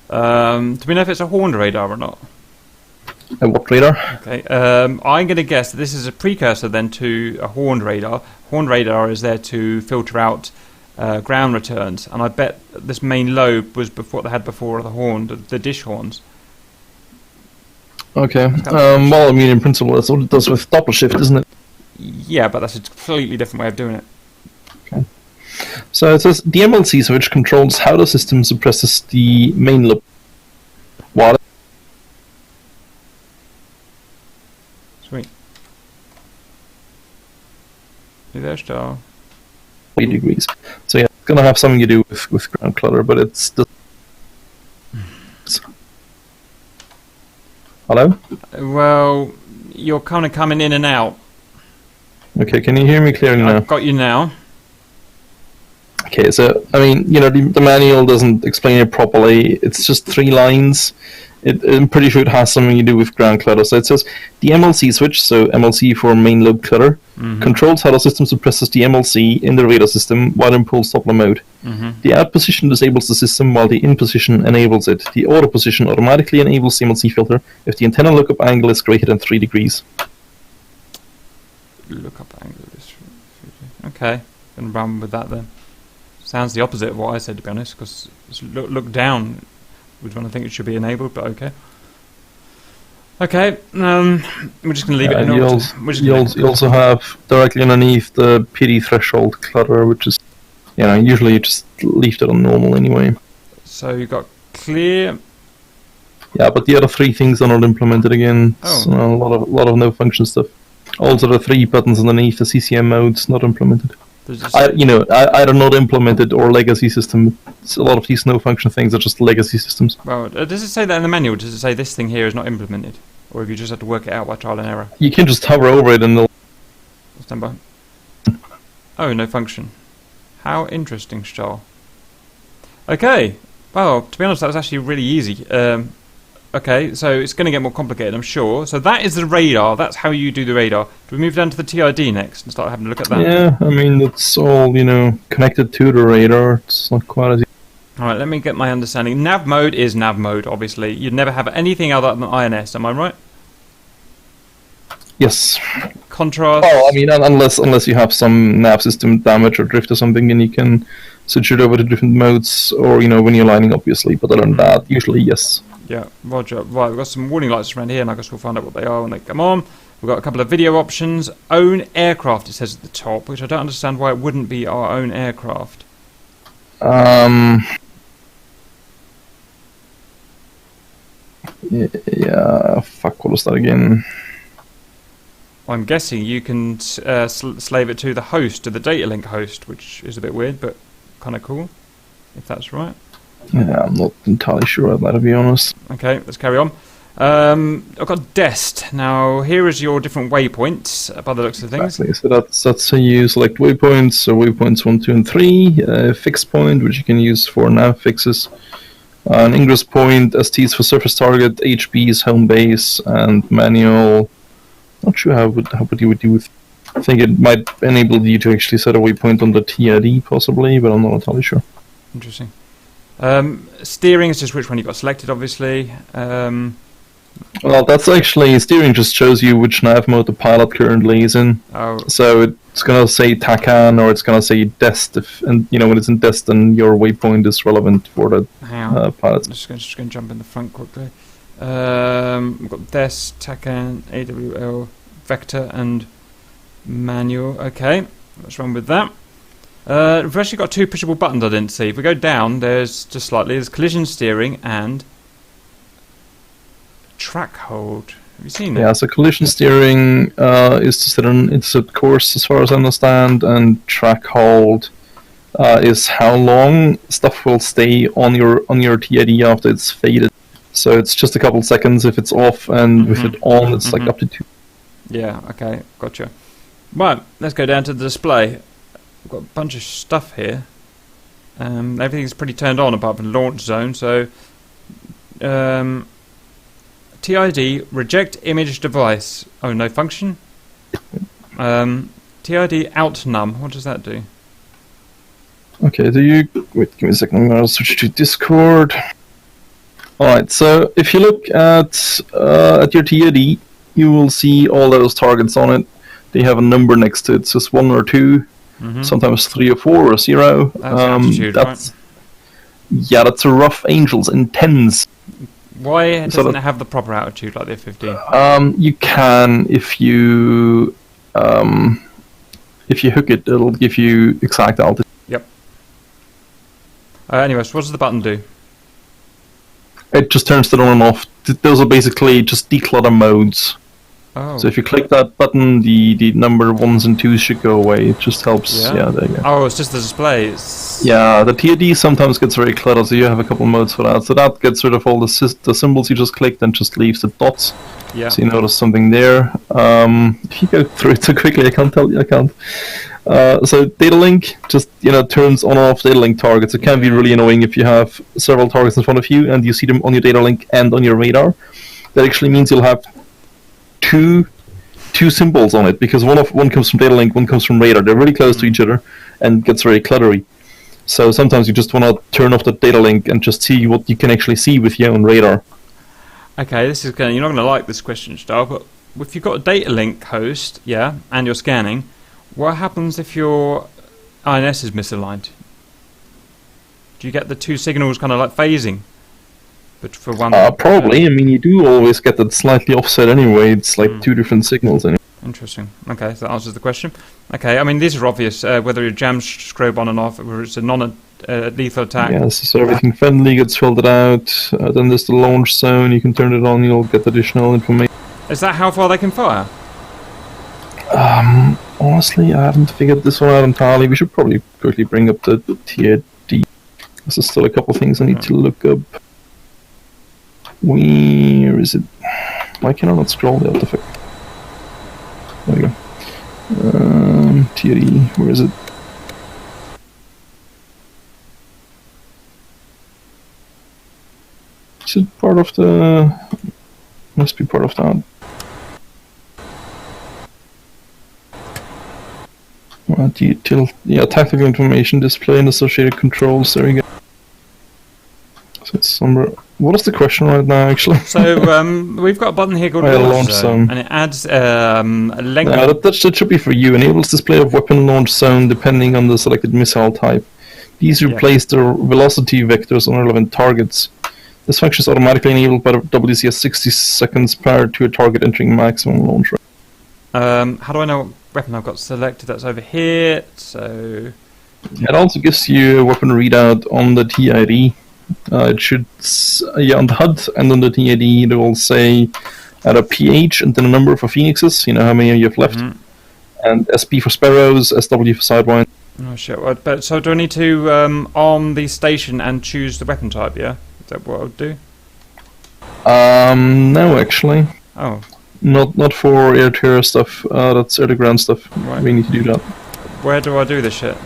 do we know if it's a horned radar or not? A what radar? Okay, I'm going to guess that this is a precursor then to a horned radar. Horned radar is there to filter out ground returns, and I bet this main lobe was before they had before the horn, the dish horns. Okay. Well, I mean, in principle, that's what it does with doppler shift, isn't it? Yeah, but that's a completely different way of doing it. Okay. So it says the MLC switch controls how the system suppresses the main lobe. What? Sweet. You there, Stahl? 80 degrees. So yeah, it's gonna have something to do with ground clutter, but it's the. Hello? Well, you're kind of coming in and out. Okay, can you hear me clearly now? I've got you now. Okay, so I mean, the manual doesn't explain it properly. It's just 3 lines. I'm pretty sure it has something to do with ground clutter. So it says the MLC switch, so MLC for main lobe clutter, controls how the system suppresses the MLC in the radar system while in pulse Doppler mode. The out position disables the system while the in position enables it. The auto position automatically enables the MLC filter if the antenna lookup angle is greater than 3 degrees. Lookup angle is... Okay, gonna run with that then. Sounds the opposite of what I said, to be honest, because look down. Which one I think it should be enabled, but okay. Okay, we're just going to leave it in order. You also have directly underneath the PD threshold clutter, which is, usually you just leave it on normal anyway. So you've got clear. Yeah, but the other 3 things are not implemented again. Oh. So a lot of no function stuff. Also, the 3 buttons underneath the CCM mode's not implemented. Either not implemented or legacy system. A lot of these no function things are just legacy systems. Well, does it say that in the manual? Does it say this thing here is not implemented? Or have you just had to work it out by trial and error? You can just hover over it and they'll... Stand by. Oh, no function. How interesting, Stahl. Okay. Well, to be honest, that was actually really easy. Okay, so it's going to get more complicated, I'm sure. So that is the radar. That's how you do the radar. Do we move down to the TID next and start having a look at that? Yeah, I mean, it's all, connected to the radar. It's not quite as easy. Alright, let me get my understanding. Nav mode is nav mode, obviously. You'd never have anything other than INS, am I right? Yes. Contrast. Oh, I mean, unless you have some nav system damage or drift or something, then you can switch it over to different modes, or, when you're lining, obviously. But other than that, usually, yes. Yeah, roger. Right, we've got some warning lights around here, and I guess we'll find out what they are when they come on. We've got a couple of video options. Own aircraft, it says at the top, which I don't understand why it wouldn't be our own aircraft. Yeah, fuck, what was that again? I'm guessing you can slave it to the host, to the data link host, which is a bit weird, but kind of cool, if that's right. Yeah, I'm not entirely sure of that, to be honest. Okay, let's carry on. I've got DEST. Now, here is your different waypoints, by the looks of things. Exactly, so that's how you select waypoints, so waypoints 1, 2, and 3, fixed point, which you can use for nav fixes, an ingress point, STs for surface target, HBs, home base, and manual. Not sure how you would do with. I think it might enable you to actually set a waypoint on the TID, possibly, but I'm not entirely sure. Interesting. Steering is just which one you got selected, obviously. Well, that's actually, steering just shows you which nav mode the pilot currently is in. Oh. So it's going to say TACAN or it's going to say DEST, and when it's in DEST, then your waypoint is relevant for the pilot. I'm just going to jump in the front quickly. We've got DEST, TACAN, AWL, Vector, and Manual. Okay, let's run with that. We've actually got 2 pushable buttons I didn't see. If we go down, there's just slightly, there's collision steering and track hold. Have you seen that? Yeah, so collision steering is to set it's a course as far as I understand, and track hold is how long stuff will stay on your TID after it's faded. So it's just a couple seconds if it's off, and with it on, it's like up to 2. Yeah, okay, gotcha. Right, let's go down to the display. We've got a bunch of stuff here. Everything's pretty turned on apart from launch zone, so TID, reject image device. Oh, no function? TID out num, what does that do? Okay, wait, give me a second, I'm going to switch to Discord. Alright, so if you look at your TID, you will see all those targets on it. They have a number next to it, so it's 1 or 2, sometimes 3 or 4 or 0. That's altitude, right? Yeah, that's a rough Angels in 10s. Why doesn't it have the proper altitude like the F-15? You can, if you hook it, it'll give you exact altitude. Yep. Anyways, what does the button do? It just turns it on and off. Those are basically just declutter modes. Oh. So if you click that button, the number 1s and 2s should go away. It just helps. Yeah, there you go. Oh, it's just the display. Yeah, the TID sometimes gets very cluttered, so you have a couple modes for that. So that gets rid of all the symbols you just clicked and just leaves the dots. Yeah. So you notice something there. If you go through it too quickly, I can't tell you. I can't. So data link just turns on and off data link targets. It can be really annoying if you have several targets in front of you and you see them on your data link and on your radar. That actually means you'll have two symbols on it, because one comes from data link, one comes from radar. They're really close to each other and gets very cluttery. So sometimes you just want to turn off the data link and just see what you can actually see with your own radar. Okay, you're not going to like this question, Stahl, but if you've got a data link host, and you're scanning, what happens if your INS is misaligned? Do you get the two signals kind of like phasing? But for one, probably. I mean, you do always get that slightly offset anyway. It's like two different signals anyway. Interesting. Okay, so that answers the question. Okay, I mean, these are obvious. Whether your jam strobe on and off, whether it's a non-lethal attack. Yes, so everything friendly gets filtered out. Then there's the launch zone. You can turn it on. You'll get additional information. Is that how far they can fire? Honestly, I haven't figured this one out entirely. We should probably quickly bring up the TID. There's still a couple of things I need to look up. Where is it? Why can I not scroll the artifact? There we go. TID, where is it? Is it part of the... Must be part of that. Tactical information display and associated controls. There we go. So it's somewhere. What is the question right now, actually? So we've got a button here called Launch Zone, and it adds a length. That should be for you. Enables display of weapon launch zone depending on the selected missile type. These replace the velocity vectors on relevant targets. This function is automatically enabled by the WCS 60 seconds prior to a target entering maximum launch rate. How do I know what weapon I've got selected? That's over here. So it also gives you a weapon readout on the TID. It should, on the HUD and on the TID, it will say at a PH and then a number for Phoenixes, how many you have left, and SP for Sparrows, SW for Sidewind. Oh shit! But so do I need to arm the station and choose the weapon type? Yeah, is that what I would do? No, actually. Oh. Not for air-to-air stuff. That's air-to-ground stuff. Right. We need to do that. Where do I do this shit?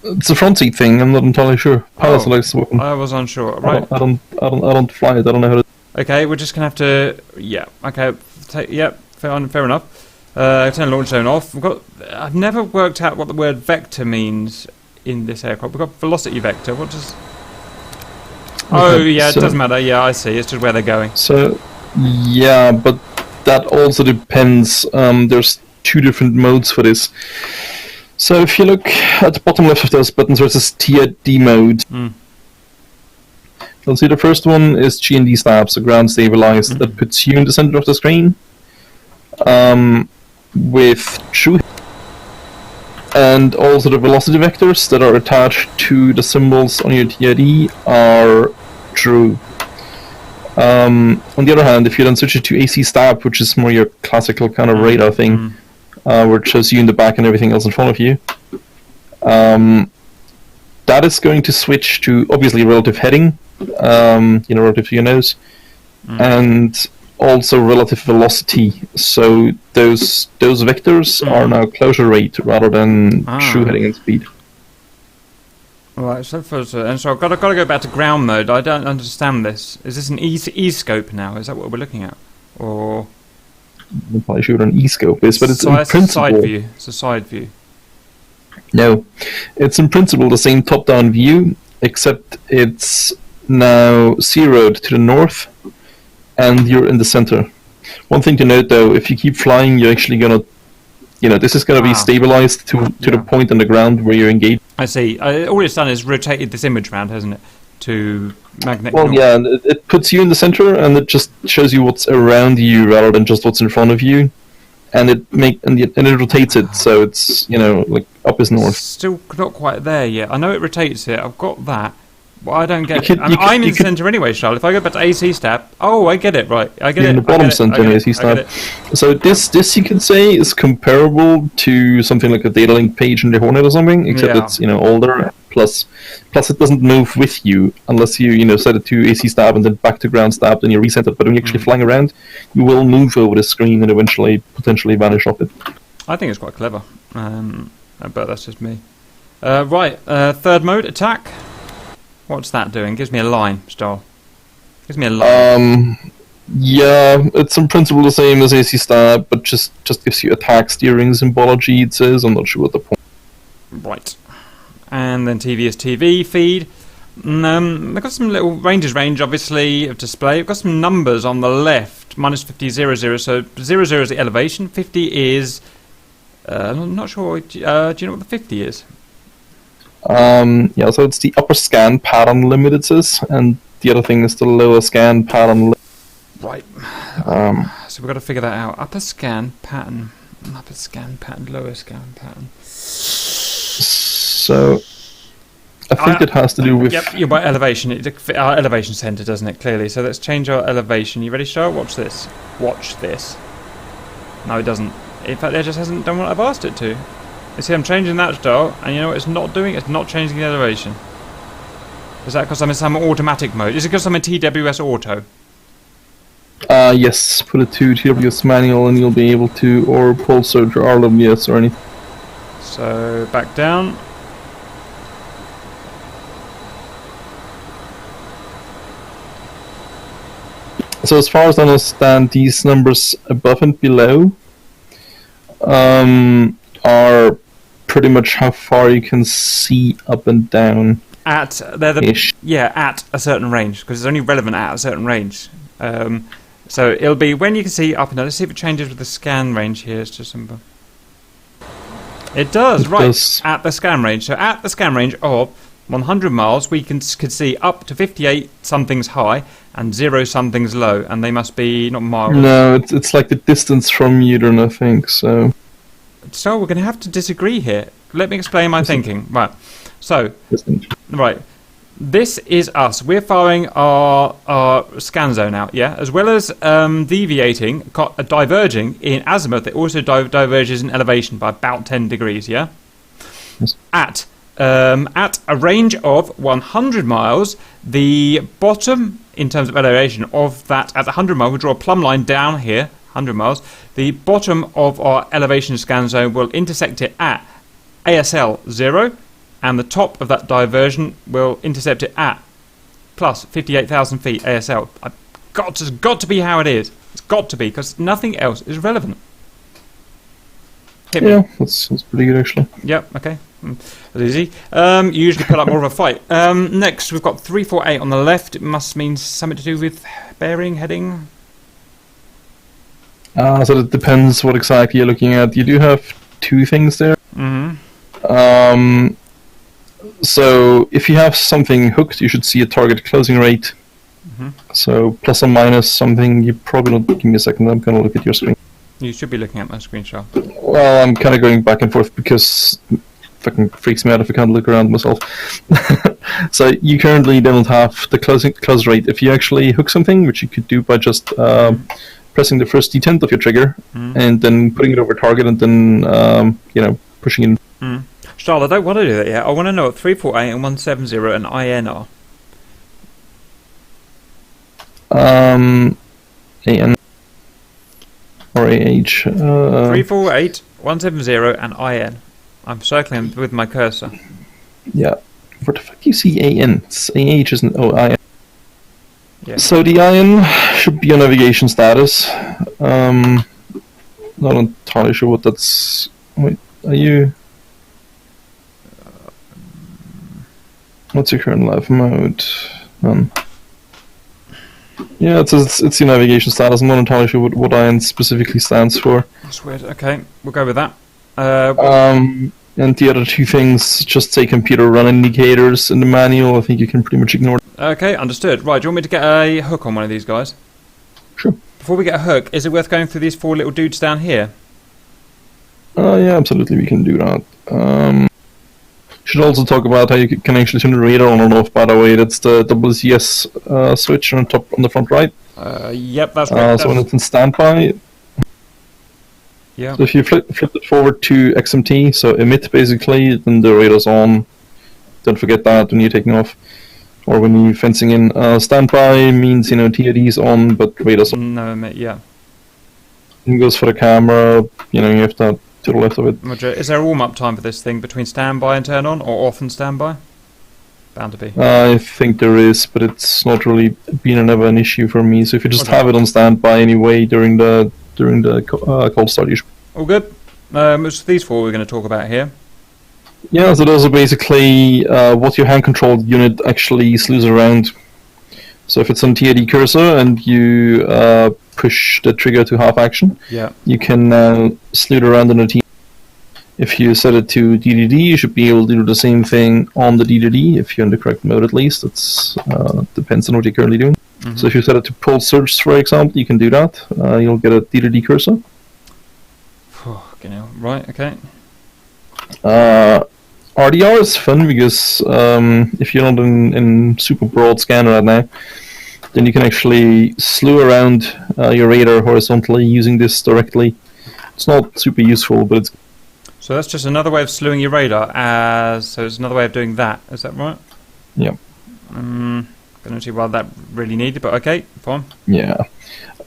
It's a front seat thing. I'm not entirely sure. Pilot selects the weapon. I was unsure. Right. I don't fly it. I don't know how to. Okay, we're just gonna have to. Yeah. Okay. Fair enough. Turn launch zone off. I've never worked out what the word vector means in this aircraft. We've got velocity vector. What does? It doesn't matter. Yeah, I see. It's just where they're going. So, yeah, but that also depends. There's two different modes for this. So if you look at the bottom left of those buttons, there's this TID mode. You'll see the first one is G&D stab, so ground stabilized. That puts you in the center of the screen with true. And also the velocity vectors that are attached to the symbols on your TID are true. On the other hand, if you then switch it to AC stab, which is more your classical kind of radar thing, where it shows you in the back and everything else in front of you, that is going to switch to obviously relative heading, relative to your nose, and also relative velocity. So those vectors are now closure rate rather than true heading and speed. Right, so I've got to go back to ground mode. I don't understand this. Is this an E-scope now? Is that what we're looking at? Or... I'm probably sure what an E-scope is, but it's in principle... Side view. It's a side view. No. It's in principle the same top-down view, except it's now zeroed to the north, and you're in the center. One thing to note, though, if you keep flying, you're actually going to... this is going to be stabilized to the point on the ground where you're engaged. I see. All it's done is rotated this image round, hasn't it? To magnetic. Well, yeah, and it puts you in the center, and it just shows you what's around you rather than just what's in front of you, and it rotates it, so it's like up is north. Still not quite there yet. I know it rotates it. I've got that. Well, I don't get You it. could- you could- I'm in you the could- centre anyway, Charles. If I go back to AC stab, oh, I get it, right. I get in it. the bottom center in AC I stab. get it. So this you could say is comparable to something like a data link page in the Hornet or something, except Yeah. it's older. Plus it doesn't move with you unless you set it to AC stab and then back to ground stab, then you reset it. But when you're actually flying around, you will move over the screen and eventually potentially vanish off it. I think it's quite clever, but that's just me. Right, third mode, attack. What's that doing? Gives me a line, Stahl. Gives me a line. Yeah, it's in principle the same as AC stab, but just gives you attack steering symbology. It says. I'm not sure what the point. Right. And then TV is TV feed. I've got some little ranges obviously of display. I've got some numbers on the left. Minus 50, 0, 0. So 0, 0 is the elevation. 50 is... I'm not sure. Do you know what the 50 is? Yeah, so it's the upper scan pattern limit, it says, and the other thing is the lower scan pattern limit. Right. So we've got to figure that out. Upper scan pattern, lower scan pattern. So I think it has to do with... Yep, you're by elevation. Our elevation center, doesn't it, clearly? So let's change our elevation. You ready, Charles? Watch this. Watch this. No, it doesn't. In fact, it just hasn't done what I've asked it to. You see, I'm changing that style, and you know what it's not doing? It's not changing the elevation. Is that because I'm in some automatic mode? Is it because I'm in TWS auto? Yes, put it to TWS manual and you'll be able to, or pulse search or RWS or anything. So, back down. So as far as I understand, these numbers above and below are pretty much how far you can see up and down. At a certain range, because it's only relevant at a certain range. So it'll be when you can see up and down. Let's see if it changes with the scan range here. It's just simple. It does, right, at the scan range. So at the scan range of 100 miles, we could see up to 58 somethings high and 0 somethings low, and they must be not miles. No, it's like the distance from you, I think. So we're going to have to disagree here. Let me explain my thinking. Right. So, right. This is us. We're firing our scan zone out, yeah? As well as deviating, diverging in azimuth, it also diverges in elevation by about 10 degrees, yeah? Yes. At a range of 100 miles, the bottom, in terms of elevation of that, at 100 miles, we draw a plumb line down here, 100 miles. The bottom of our elevation scan zone will intersect it at ASL 0, and the top of that diversion will intercept it at plus 58,000 feet ASL. It's got to be how it is. It's got to be, because nothing else is relevant. Hit me. yeah, that's pretty good actually. Yep, okay. That's easy. You usually put up more of a fight. Next, we've got 348 on the left. It must mean something to do with bearing, heading. So it depends what exactly you're looking at. You do have two things there. Mm-hmm. So if you have something hooked, you should see a target closing rate. Mm-hmm. So plus or minus something. You probably don't. Give me a second. I'm gonna look at your screen. You should be looking at my screenshot. Well, I'm kind of going back and forth because it fucking freaks me out if I can't look around myself. So you currently don't have the close rate. If you actually hook something, which you could do by just pressing the first D10 of your trigger and then putting it over target and then pushing in. Stahl, I don't want to do that yet. I want to know what 348 and 170 and IN are. AN or AH. 348, 170 and IN. I'm circling with my cursor. Yeah. Where the fuck do you see AN? It's AH, isn't it? Oh, IN. Yeah. So the IN should be a navigation status. Not entirely sure what that's... Wait, are you... What's your current live mode? Yeah, it's your navigation status. I'm not entirely sure what IN specifically stands for. That's weird. Okay, we'll go with that. And the other two things, just say computer run indicators in the manual. I think you can pretty much ignore it. Okay, understood. Right, do you want me to get a hook on one of these guys? Sure. Before we get a hook, is it worth going through these 4 little dudes down here? Yeah, absolutely, we can do that. Should also talk about how you can actually turn the radar on and off. By the way, that's the DCS switch on the front right. Yep, that's right. So when it's in standby. Yeah. So if you flip it forward to XMT, so emit basically, then the radar's on. Don't forget that when you're taking off, or when you're fencing in. Standby means TID's on, but radar's on. No emit, yeah. And goes for the camera. You have that to the left of it. Roger. Is there a warm-up time for this thing between standby and turn on, or off and standby? Bound to be. I think there is, but it's not really been an issue for me. So if you just have it on standby anyway during the cold start, you should. All good. It's these four we're going to talk about here. Yeah, so those are basically what your hand-controlled unit actually slews around. So if it's on TID cursor and you push the trigger to half action, you can slew it around on the TID. If you set it to DDD, you should be able to do the same thing on the DDD, if you're in the correct mode at least. It depends on what you're currently doing. Mm-hmm. So if you set it to pulse search, for example, you can do that. You'll get a DDD cursor. Right, okay. RDR is fun because if you're not in super broad scan right now, then you can actually slew around your radar horizontally using this directly. It's not super useful, but it's... So that's just another way of slewing your radar, so it's another way of doing that, is that right? Yeah. Don't see why that really needed, but okay, fine. Yeah.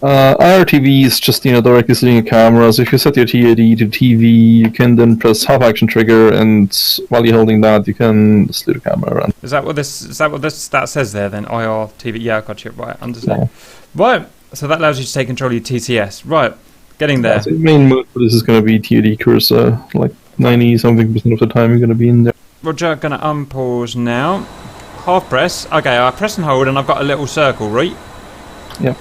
IRTV is just directly slewing a camera, so if you set your TID to TV, you can then press half action trigger, and while you're holding that, you can slew the camera around. Is that what that says there then? IRTV, yeah, I got you, right, understand. Yeah. Right, so that allows you to take control of your TCS. Right, getting there. So the main mode for this is going to be TID cursor, like 90-something% of the time you're going to be in there. Roger, going to unpause now. Half press. Okay, I press and hold, and I've got a little circle, right? Yeah.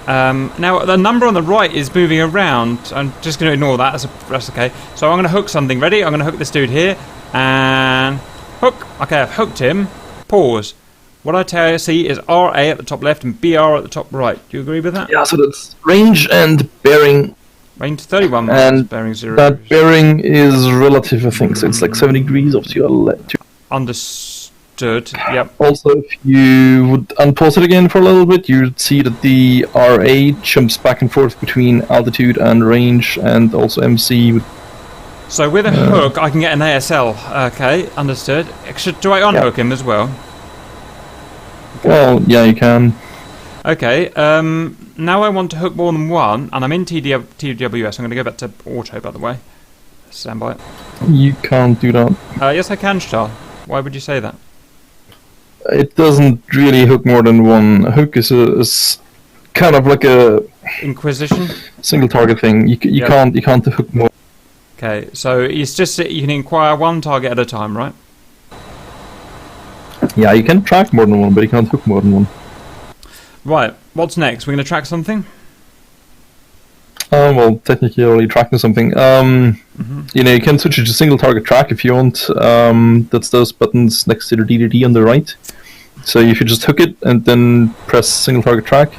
Now the number on the right is moving around. I'm just going to ignore that. That's okay. So I'm going to hook something. Ready? I'm going to hook this dude here, and hook. Okay, I've hooked him. Pause. What I see is RA at the top left and BR at the top right. Do you agree with that? Yeah. So that's range and bearing. Range 31 miles. And bearing 0. That bearing is relative, I think. So it's like 70 degrees off to your left. Understood. Yep. Also, if you would unpause it again for a little bit, you'd see that the RA jumps back and forth between altitude and range, and also MC. So with a hook, I can get an ASL. Okay, understood. Do I unhook him as well? Well, yeah, you can. Okay. Now I want to hook more than one, and I'm in TWS. I'm going to go back to auto, by the way. Stand by. You can't do that. Yes, I can, Stahl. Why would you say that? It doesn't really hook more than one. A hook is kind of like a Inquisition single target thing. You can't hook more. Okay, so it's just that you can inquire one target at a time, right? Yeah, you can track more than one, but you can't hook more than one. Right. What's next? We're going to track something. Well, technically, you're already tracking something. You can switch it to single target track if you want. That's those buttons next to the DDD on the right. So you should just hook it and then press single target track.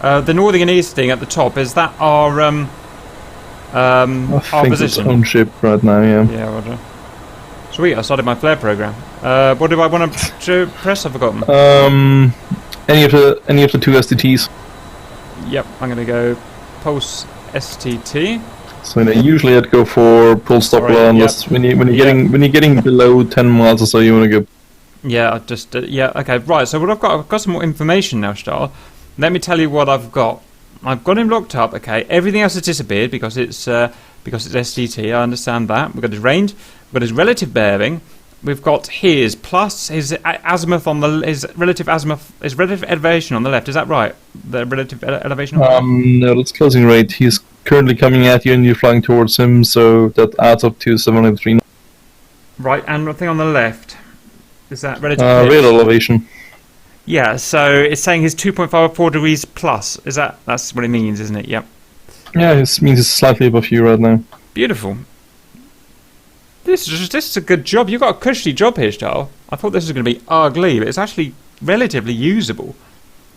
The northern and east thing at the top, is that our I think position? It's on ship right now, yeah. Yeah, Roger. Sweet, I started my flare program. What do I want to press? I've forgotten. Any of the two STTs. Yep, I'm going to go pulse STT. So usually I'd go for pulse Doppler, unless when you're getting below 10 miles or so, you want to go. Yeah, okay, right. So what I've got some more information now, Stahl. Let me tell you what I've got. I've got him locked up. Okay, everything else has disappeared because it's STT. I understand that. We've got his range. We've got his relative bearing. We've got his plus his azimuth on his relative elevation on the left. Is that right? The relative elevation. No, that's closing rate. He's currently coming at you, and you're flying towards him. So that adds up to 703. Right, and the thing on the left is that relative rate elevation. Yeah, so it's saying he's 2.54 degrees plus. That's what it means, isn't it? Yep. Yeah, it means it's slightly above you right now. Beautiful. This is a good job. You've got a cushy job here, Stahl. I thought this was going to be ugly, but it's actually relatively usable.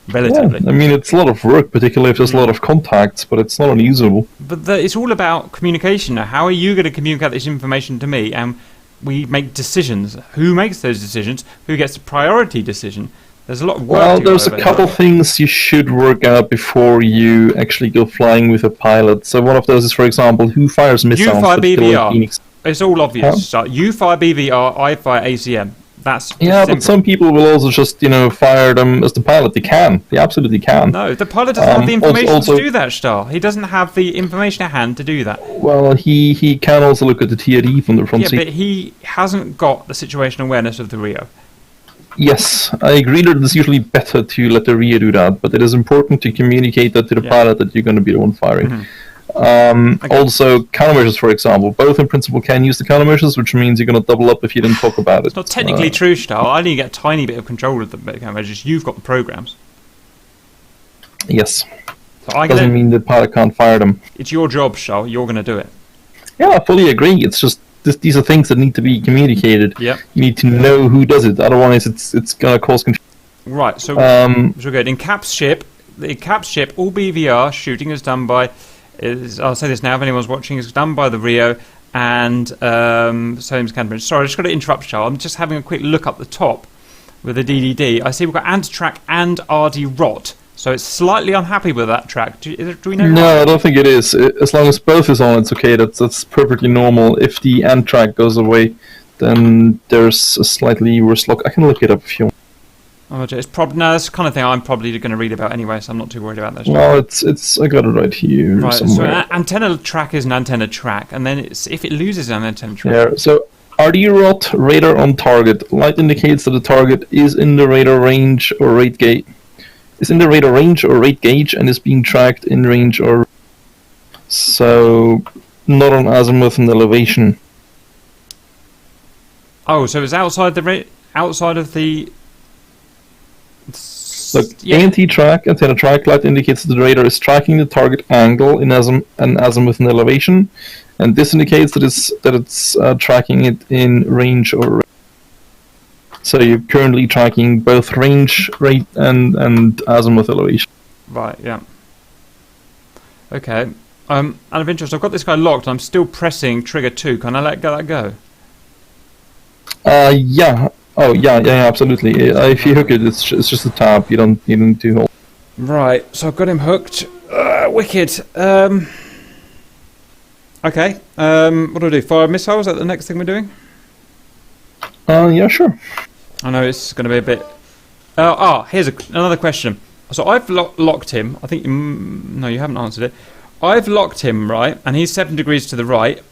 Relatively. Yeah, I mean, it's a lot of work, particularly if there's a lot of contacts, but it's not unusable. But it's all about communication now. How are you going to communicate this information to me? And we make decisions. Who makes those decisions? Who gets the priority decision? There's a lot of work. Well, to go there's a over couple here. things you should work out before you actually go flying with a pilot. So one of those is, for example, who fires missiles? You fire that kill BVR. Phoenix? It's all obvious. So you fire BVR, I fire ACM. That's Yeah, simple. but some people will also just, fire them as the pilot. They can. They absolutely can. No, the pilot doesn't have the information also- to do that, Stahl. He doesn't have the information at hand to do that. Well, he can also look at the TID from the front Yeah, seat. but he hasn't got the situational awareness of the RIO. Yes, I agree that it's usually better to let the RIO do that, but it is important to communicate that to the Yeah. pilot that you're going to be the one firing. Okay. Also, countermeasures, for example. Both in principle can use the countermeasures, which means you're going to double up if you didn't talk about it. It's not technically true, Stahl. I only get a tiny bit of control of the measures. You've got the programs. Yes. So I'm Doesn't gonna, mean the pilot can't fire them. it's your job, Stahl. You're going to do it. Yeah, I fully agree. It's just these are things that need to be communicated. Yep. You need to know who does it. Otherwise, it's going to cause confusion. Right, so so good. In Cap's ship, all BVR shooting is done by, I'll say this now if anyone's watching, is done by the RIO and Soames Canterbury. Sorry, I just got to interrupt, Charles. I'm just having a quick look up the top with the DDD. I see we've got anti-track and RD rot. So it's slightly unhappy with that track. Do we know? No, I don't think it is. As long as both is on, it's okay. That's perfectly normal. If the end track goes away, then there's a slightly worse lock. I can look it up if you want. Oh, it's no, that's the kind of thing I'm probably going to read about anyway, so I'm not too worried about those. Well, it's I got it right here Right, so somewhere. antenna track is an antenna track, and then if it loses an antenna track. Yeah. So RD rot, radar on target. Light indicates that the target is in the radar range or rate gauge. Is in the radar range or rate gauge and is being tracked in range or. So not on azimuth and elevation. Oh, so it's outside of the. Look, Yeah. ANT track, antenna track light indicates that the radar is tracking the target angle in azimuth and elevation, and this indicates that it's tracking it in range or rate. So you're currently tracking both range, rate, and azimuth elevation. Right, yeah. Okay. Out of interest, I've got this guy locked. I'm still pressing trigger 2. Can I let that go? Yeah. Oh, yeah, absolutely. If you hook it, it's just a tab. You don't need to hold. Right. So I've got him hooked. Wicked. Okay. What do I do? Fire a missile? Is that the next thing we're doing? Yeah, sure. I know it's going to be a bit. Here's another question. So I've locked him. I think no, you haven't answered it. I've locked him, right, and he's 7 degrees to the right.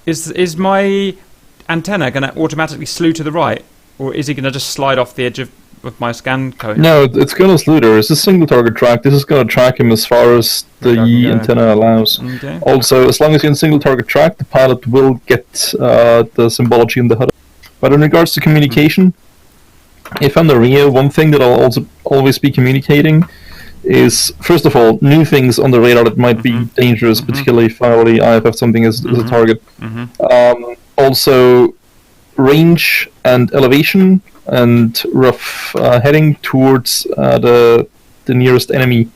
Is my antenna going to automatically slew to the right, or is he going to just slide off the edge of my scan cone? No, it's going to slew there. It's a single target track. This is going to track him as far as the antenna allows. Okay. Also, as long as you're in single target track, the pilot will get the symbology in the HUD. But in regards to communication, if I'm the RIO, one thing that I'll also always be communicating is, first of all, new things on the radar that might be dangerous, particularly if I already have something as a target. Also, range and elevation and rough heading towards the nearest enemy.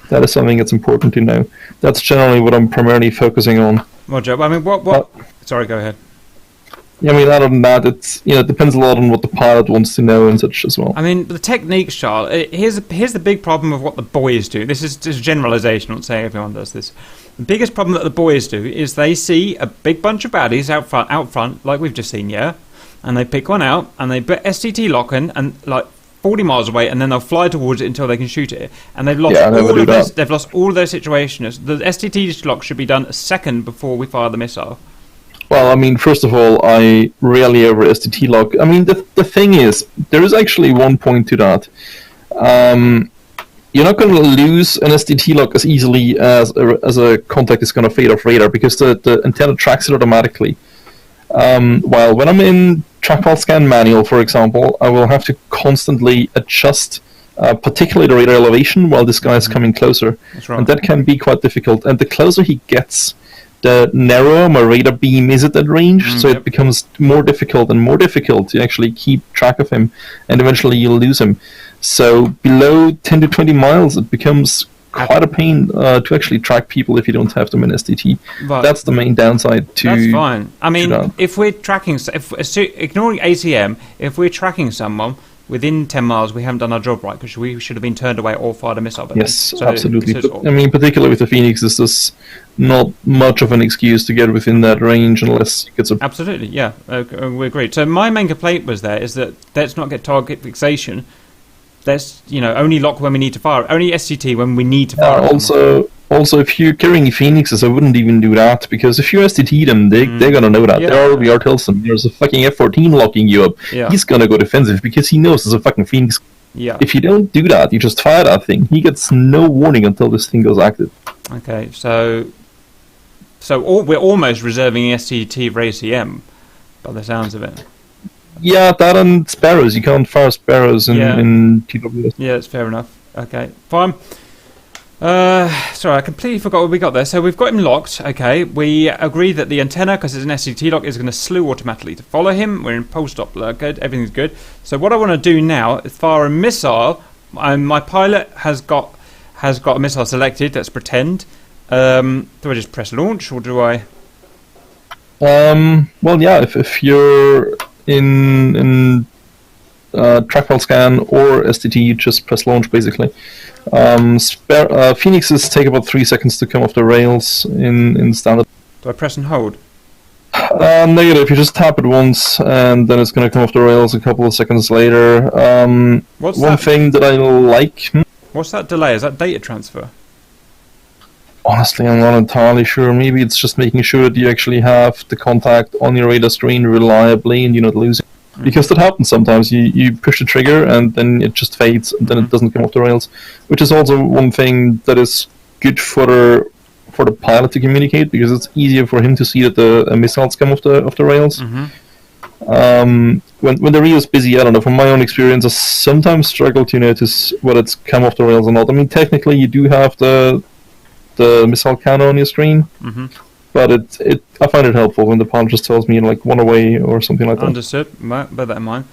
That is something that's important to know. That's generally what I'm primarily focusing on. Roger. I mean, what? Sorry, go ahead. Yeah, I mean, other than that, it's it depends a lot on what the pilot wants to know and such as well. I mean, the techniques, Charles. Here's the big problem of what the boys do. This is just generalisation. I'm not saying everyone does this. The biggest problem that the boys do is they see a big bunch of baddies out front, like we've just seen, yeah, and they pick one out and they put STT lock in and like 40 miles away, and then they'll fly towards it until they can shoot it, and they've lost they've lost all of their situations. The STT lock should be done a second before we fire the missile. Well, I mean, first of all, I rarely ever STT lock. I mean, the thing is, there is actually one point to that. You're not going to lose an STT lock as easily as a contact is going to fade off radar, because the antenna tracks it automatically. While when I'm in trackball scan manual, for example, I will have to constantly adjust, particularly the radar elevation, while this guy is coming closer. That's right. And that can be quite difficult. And the closer he gets, the narrower my radar beam is at that range, so it becomes more difficult and more difficult to actually keep track of him, and eventually you'll lose him. So below 10 to 20 miles, it becomes quite a pain to actually track people if you don't have them in STT. Right. That's the main downside to... That's fine. I mean, that. if we're tracking... ignoring ATM, if we're tracking someone within 10 miles, we haven't done our job right, because we should have been turned away or fired a missile. Yes, absolutely. But, I mean, particularly with the Phoenix, this is not much of an excuse to get within that range unless you get some... Absolutely, yeah. We agree. So my main complaint was is that let's not get target fixation. Let's, only lock when we need to fire. Only STT when we need to fire. Also, if you're carrying Phoenixes, I wouldn't even do that, because if you STT them, they're gonna know that. Yeah. They already are tells them there's a fucking F-14 locking you up. Yeah. He's gonna go defensive because he knows there's a fucking Phoenix. Yeah. If you don't do that, you just fire that thing. He gets no warning until this thing goes active. Okay, so we're almost reserving STT for ACM, by the sounds of it. Yeah, that and Sparrows. You can't fire Sparrows in TWS. Yeah, that's fair enough. Okay, fine. Sorry, I completely forgot what we got there. So we've got him locked. Okay, we agree that the antenna, because it's an SCT lock, is going to slew automatically to follow him. We're in pulse Doppler. Good, everything's good. So what I want to do now is fire a missile. My pilot has got a missile selected. Let's pretend. Do I just press launch, or do I? Well, yeah. If you're in trackball scan or STT, you just press launch basically. Phoenixes take about 3 seconds to come off the rails in standard. Do I press and hold? Negative. You just tap it once, and then it's going to come off the rails a couple of seconds later. One thing that I like. What's that delay? Is that data transfer? Honestly, I'm not entirely sure. Maybe it's just making sure that you actually have the contact on your radar screen reliably and you're not losing. Because that happens sometimes. You push the trigger and then it just fades and then it doesn't come off the rails. Which is also one thing that is good for the pilot to communicate, because it's easier for him to see that the missiles come off the rails. Mm-hmm. When the RIO is busy, I don't know, from my own experience, I sometimes struggle to notice whether it's come off the rails or not. I mean, technically you do have the missile counter on your screen, but I find it helpful when the pilot just tells me like 1 away or something like that. Understood. Bear that in mind.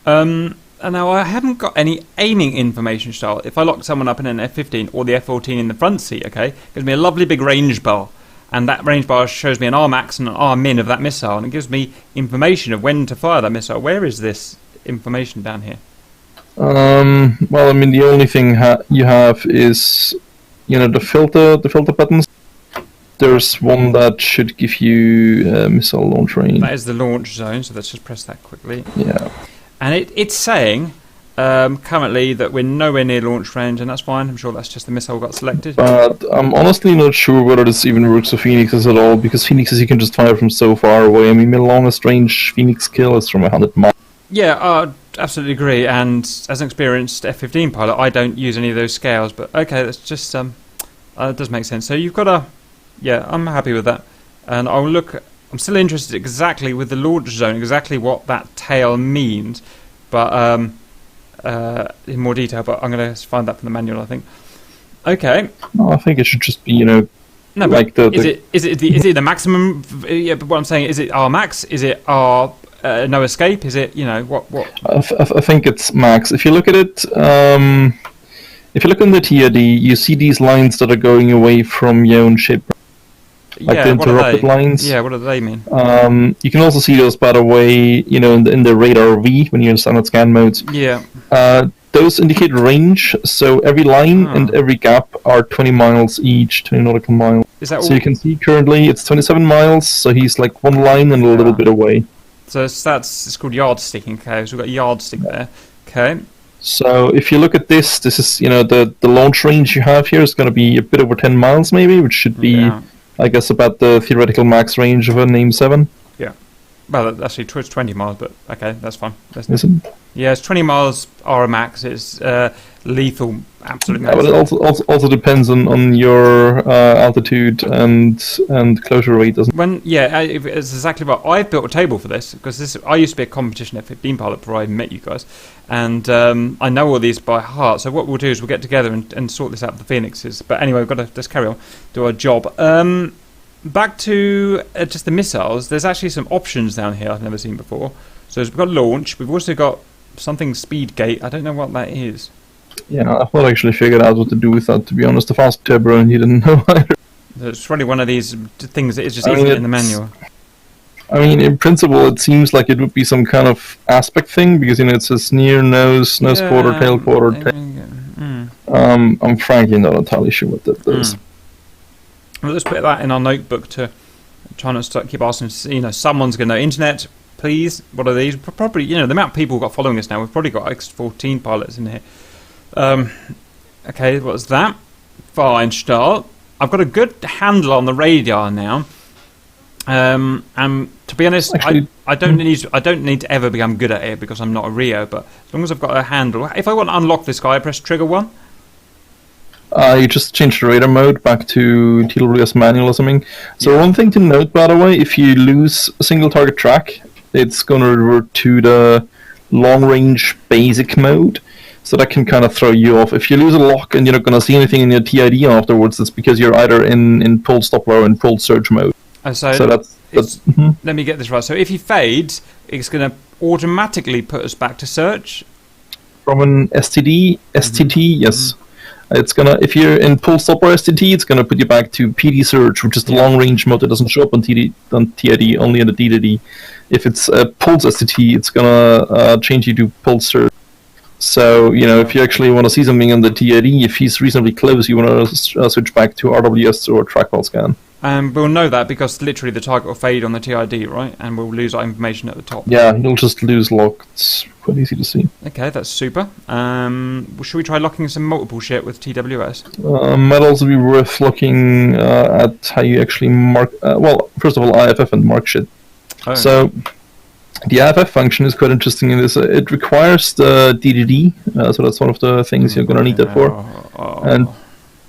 And now I haven't got any aiming information, Stahl. If I lock someone up in an F-15 or the F-14 in the front seat, okay, it gives me a lovely big range bar, and that range bar shows me an R-max and an R-min of that missile, and it gives me information of when to fire that missile. Where is this information down here? Well, I mean, the only thing you have is the filter buttons. There's one that should give you missile launch range. That is the launch zone, so let's just press that quickly. Yeah. And it's saying currently that we're nowhere near launch range, and that's fine. I'm sure that's just the missile got selected. But I'm honestly not sure whether this even works for Phoenixes at all, because Phoenixes you can just fire from so far away. I mean, my longest range Phoenix kill is from 100 miles. Yeah, absolutely agree. And as an experienced F-15 pilot, I don't use any of those scales. But okay, that's just it does make sense. So you've got I'm happy with that. And I'll look. I'm still interested exactly with the launch zone, exactly what that tail means, but in more detail. But I'm going to find that from the manual, I think. Okay. No, I think it should just be No, like is it the maximum? Yeah, but what I'm saying is it R max? Is it R no escape? Is it what? I think it's max. If you look at it, if you look in the TID, you see these lines that are going away from your own ship. Like the interrupted lines. Yeah, what do they mean? You can also see those, by the way, in the radar V when you're in standard scan mode. Yeah. Those indicate range, so every line and every gap are 20 miles each, 20 nautical miles. Is that so you can see currently it's 27 miles, so he's like one line and a little bit away. So it's called yardsticking. Okay, so we've got yardstick there. Okay. So if you look at this is the launch range you have here is going to be a bit over 10 miles maybe, which should be I guess about the theoretical max range of an AIM-7. Yeah. Well, actually, it's 20 miles, but okay, that's fine. Is it? Yeah, it's 20 miles R max. It's lethal, absolute max. But it also depends on your altitude and closure rate, doesn't it? It's exactly right. I've built a table for this, because I used to be a competition F-15 pilot before I met you guys, and I know all these by heart. So what we'll do is we'll get together and sort this out with the Phoenixes. But anyway, let's carry on, do our job. Back to just the missiles. There's actually some options down here I've never seen before. So we've got launch. We've also got something speed gate. I don't know what that is. Yeah, I've not actually figured out what to do with that, to be honest. The fast turbo, and you didn't know either. It's probably one of these things that is just I mean, isn't in the manual. I mean, in principle, it seems like it would be some kind of aspect thing, because, it says near, nose quarter, tail quarter, I'm frankly not entirely sure what that does. Well, let's put that in our notebook to try not to keep asking, someone's going to know. Internet, please, what are these? Probably, the amount of people who've got following us now, we've probably got X-14 pilots in here. Okay, what's that? Fine, Stahl. I've got a good handle on the radar now. And to be honest, actually, I don't need to ever become good at it because I'm not a RIO. But as long as I've got a handle, if I want to unlock this guy, I press trigger 1. You just change the radar mode back to TWS manual or something. So one thing to note, by the way, if you lose a single target track, it's going to revert to the long range basic mode. So that can kind of throw you off. If you lose a lock and you're not going to see anything in your TID afterwards, it's because you're either in pulled stop or in pulled surge mode. So that's let me get this right. So if he fades, it's going to automatically put us back to search? From an STT, yes. It's gonna, if you're in pull stop or STT, it's gonna put you back to PD search, which is the long range mode that doesn't show up on TID, only on the DDD. If it's pulled STT, it's gonna change you to pulled search. So, if you actually want to see something on the TID, if he's reasonably close, you want to switch back to RWS or trackball scan. And we'll know that because literally the target will fade on the TID, right? And we'll lose our information at the top. Yeah, you'll just lose lock. It's quite easy to see. Okay, that's super. Should we try locking some multiple shit with TWS? Might also be worth looking at how you actually mark... well, first of all, IFF and mark shit. Oh. So, the IFF function is quite interesting in this. It requires the DDD, so that's one of the things you're going to need that for. And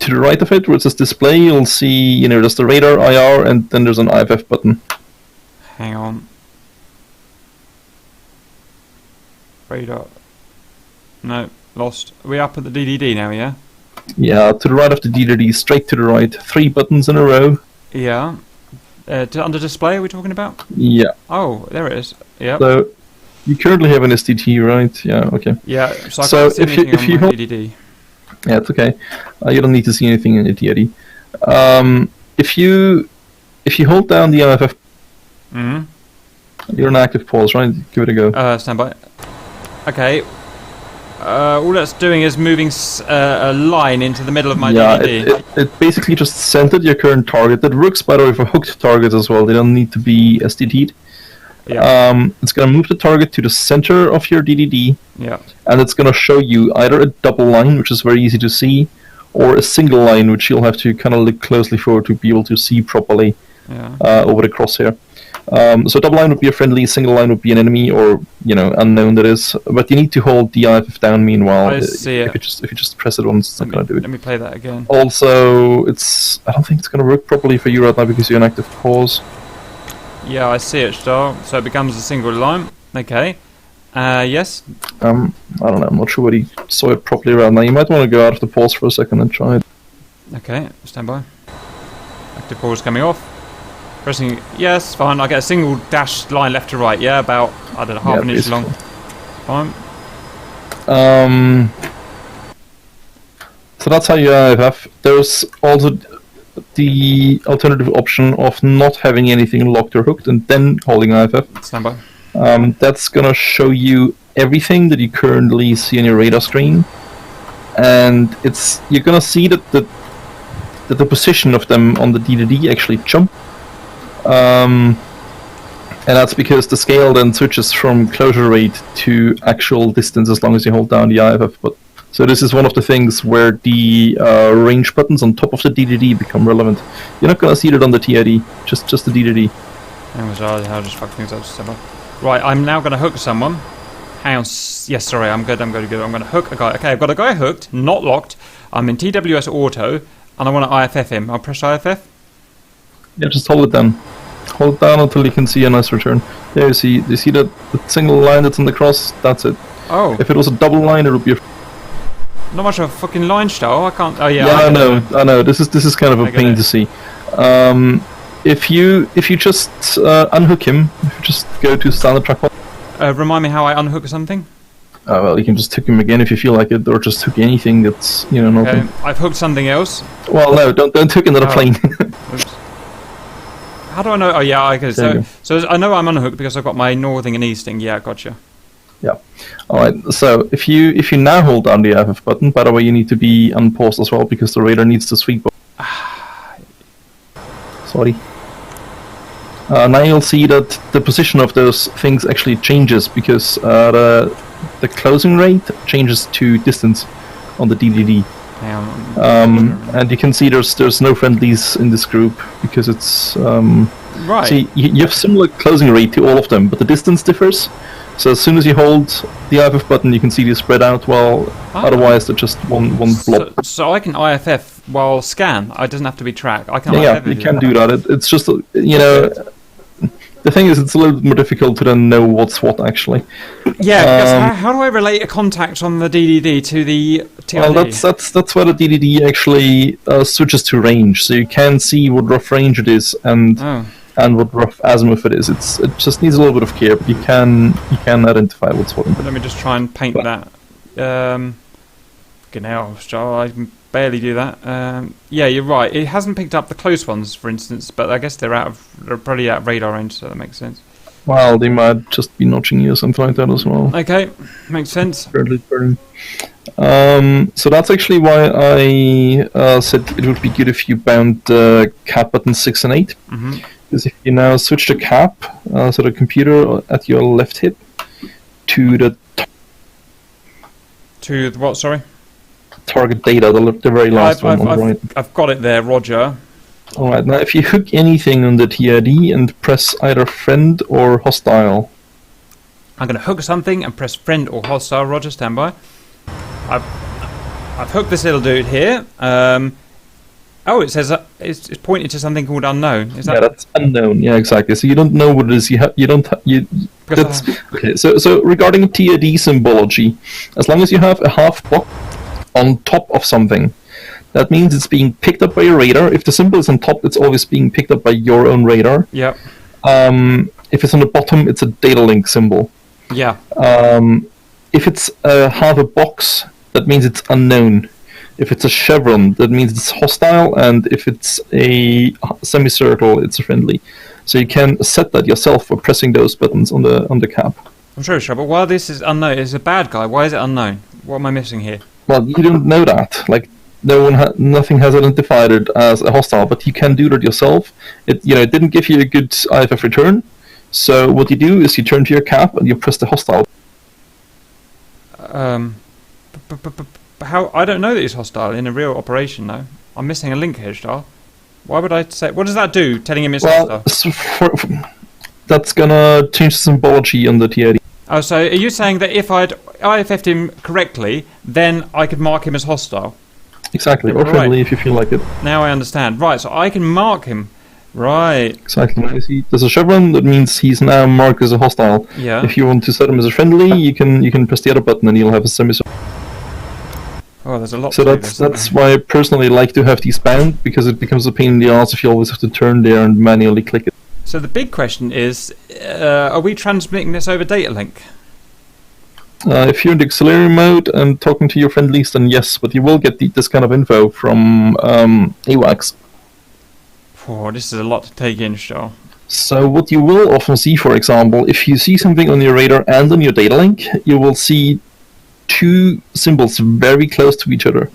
to the right of it, where it says display, you'll see, there's the radar, IR, and then there's an IFF button. Hang on. Radar. No, lost. Are we up at the DDD now, yeah? Yeah, to the right of the DDD, straight to the right. 3 buttons in a row. Yeah. Under display, are we talking about? Yeah. Oh, there it is. Yeah. So, you currently have an STT, right? Yeah, okay. Yeah, so I can't see anything on my DDD. Yeah, it's okay. You don't need to see anything in the TID. If you hold down the IFF, you're in active pause, right? Give it a go. Stand by. Okay. All that's doing is moving a line into the middle of my DDD. It basically just centered your current target. That works, by the way, for hooked targets as well. They don't need to be STT'd. Yeah. It's going to move the target to the center of your DDD, and it's going to show you either a double line, which is very easy to see, or a single line, which you'll have to kind of look closely for to be able to see properly over the crosshair. So double line would be a friendly, single line would be an enemy, or unknown, that is. But you need to hold the IFF down meanwhile. I see it. If you just press it once, it's not going to do it. Let me play that again. Also, I don't think it's going to work properly for you right now because you're in active pause. Yeah, I see it, Stahl. So it becomes a single line. Okay. Yes? I don't know. I'm not sure whether he saw it properly right now. You might want to go out of the pause for a second and try it. Okay, stand by. Active pause coming off. Pressing yes, fine. I get a single dashed line left to right. Yeah, about, I don't know, half an inch long. Fine. So that's how you IFF. There's also the alternative option of not having anything locked or hooked and then holding IFF. Stand by. That's gonna show you everything that you currently see on your radar screen, and you're gonna see that the position of them on the DDD actually jump, and that's because the scale then switches from closure rate to actual distance as long as you hold down the IFF button. So this is one of the things where the range buttons on top of the DDD become relevant. You're not going to see that on the TID, just the DDD. I'll just fuck things up. Right, I'm now going to hook someone. Hang on. Yes, sorry, I'm good. I'm going to hook a guy. Okay, I've got a guy hooked, not locked. I'm in TWS Auto, and I want to IFF him. I'll press IFF. Yeah, just hold it down. Hold it down until you can see a nice return. There, you see that single line that's on the cross? That's it. Oh. If it was a double line, it would be a... Not much of a fucking line, Stahl. I can't... Oh, yeah. Yeah, I know. This is kind of a pain to see. If you just unhook him, if you just go to standard trackball... remind me how I unhook something? Well, you can just hook him again if you feel like it, or just hook anything that's not. Okay, I've hooked something else. Well, no, don't hook another plane. Oops. How do I know? Oh yeah, okay. So I know I'm unhooked because I've got my northing and easting. Yeah, gotcha. Yeah. All right. So if you now hold down the FF button, by the way, you need to be unpaused as well because the radar needs to sweep. Sorry. Now you'll see that the position of those things actually changes because the closing rate changes to distance on the DDD. And you can see there's no friendlies in this group because it's right. See, you have similar closing rate to all of them, but the distance differs. So as soon as you hold the IFF button, you can see they spread out. Well, otherwise they're just one blob. So I can IFF while scan. It doesn't have to be track. I can. Yeah, you can do that. It's just the thing is, it's a little bit more difficult to then know what's what actually. Yeah, because how do I relate a contact on the DDD to the TID? Well, that's where the DDD actually switches to range, so you can see what rough range it is and what rough azimuth it is. It just needs a little bit of care, but you can identify what's what. Let me just try and paint that. Fucking hell, I can barely do that. Yeah, you're right. It hasn't picked up the close ones, for instance, but I guess they're probably out of radar range, so that makes sense. Well, they might just be notching you or something like that as well. Okay, makes sense. So that's actually why I said it would be good if you bound the cap button 6 and 8. Because if you now switch the cap, so the computer at your left hip, to the what? Sorry. Target data, the very last one on the right. I've got it there, Roger. Alright, now if you hook anything on the TID and press either friend or hostile. I'm going to hook something and press friend or hostile. Roger, stand by. I've hooked this little dude here. Oh, it says it's pointed to something called unknown. Is that? Yeah, that's unknown. Yeah, exactly. So you don't know what it is. That's okay. So regarding TID symbology, as long as you have a half box on top of something, that means it's being picked up by your radar. If the symbol is on top, it's always being picked up by your own radar. Yep. If it's on the bottom, it's a data link symbol. Yeah. If it's half a box, that means it's unknown. If it's a chevron, that means it's hostile, and if it's a semicircle, it's a friendly. So you can set that yourself for pressing those buttons on the cap. I'm sure, but while this is unknown, it's a bad guy. Why is it unknown? What am I missing here? Well, you don't know that. Like, nothing has identified it as a hostile, but you can do that yourself. It didn't give you a good IFF return. So what you do is you turn to your cap and you press the hostile. How? I don't know that it's hostile in a real operation, though. I'm missing a link here, Stahl. Why would I say? What does that do? Telling him it's hostile. That's gonna change the symbology on the TID. Oh, so are you saying that if I'd IFF'd him correctly, then I could mark him as hostile? Exactly, or friendly if you feel like it. Now I understand. Right, so I can mark him. Right. Exactly. You see, there's a chevron, that means he's now marked as a hostile. Yeah. If you want to set him as a friendly, you can press the other button and he'll have a semicircle. Oh, there's a lot. So that's why I personally like to have these bound, because it becomes a pain in the ass if you always have to turn there and manually click it. So the big question is, are we transmitting this over data link? If you're in the auxiliary mode and talking to your friendlies, then yes, but you will get this kind of info from AWACS. Oh, this is a lot to take in, Stahl. So what you will often see, for example, if you see something on your radar and on your data link, you will see two symbols very close to each other.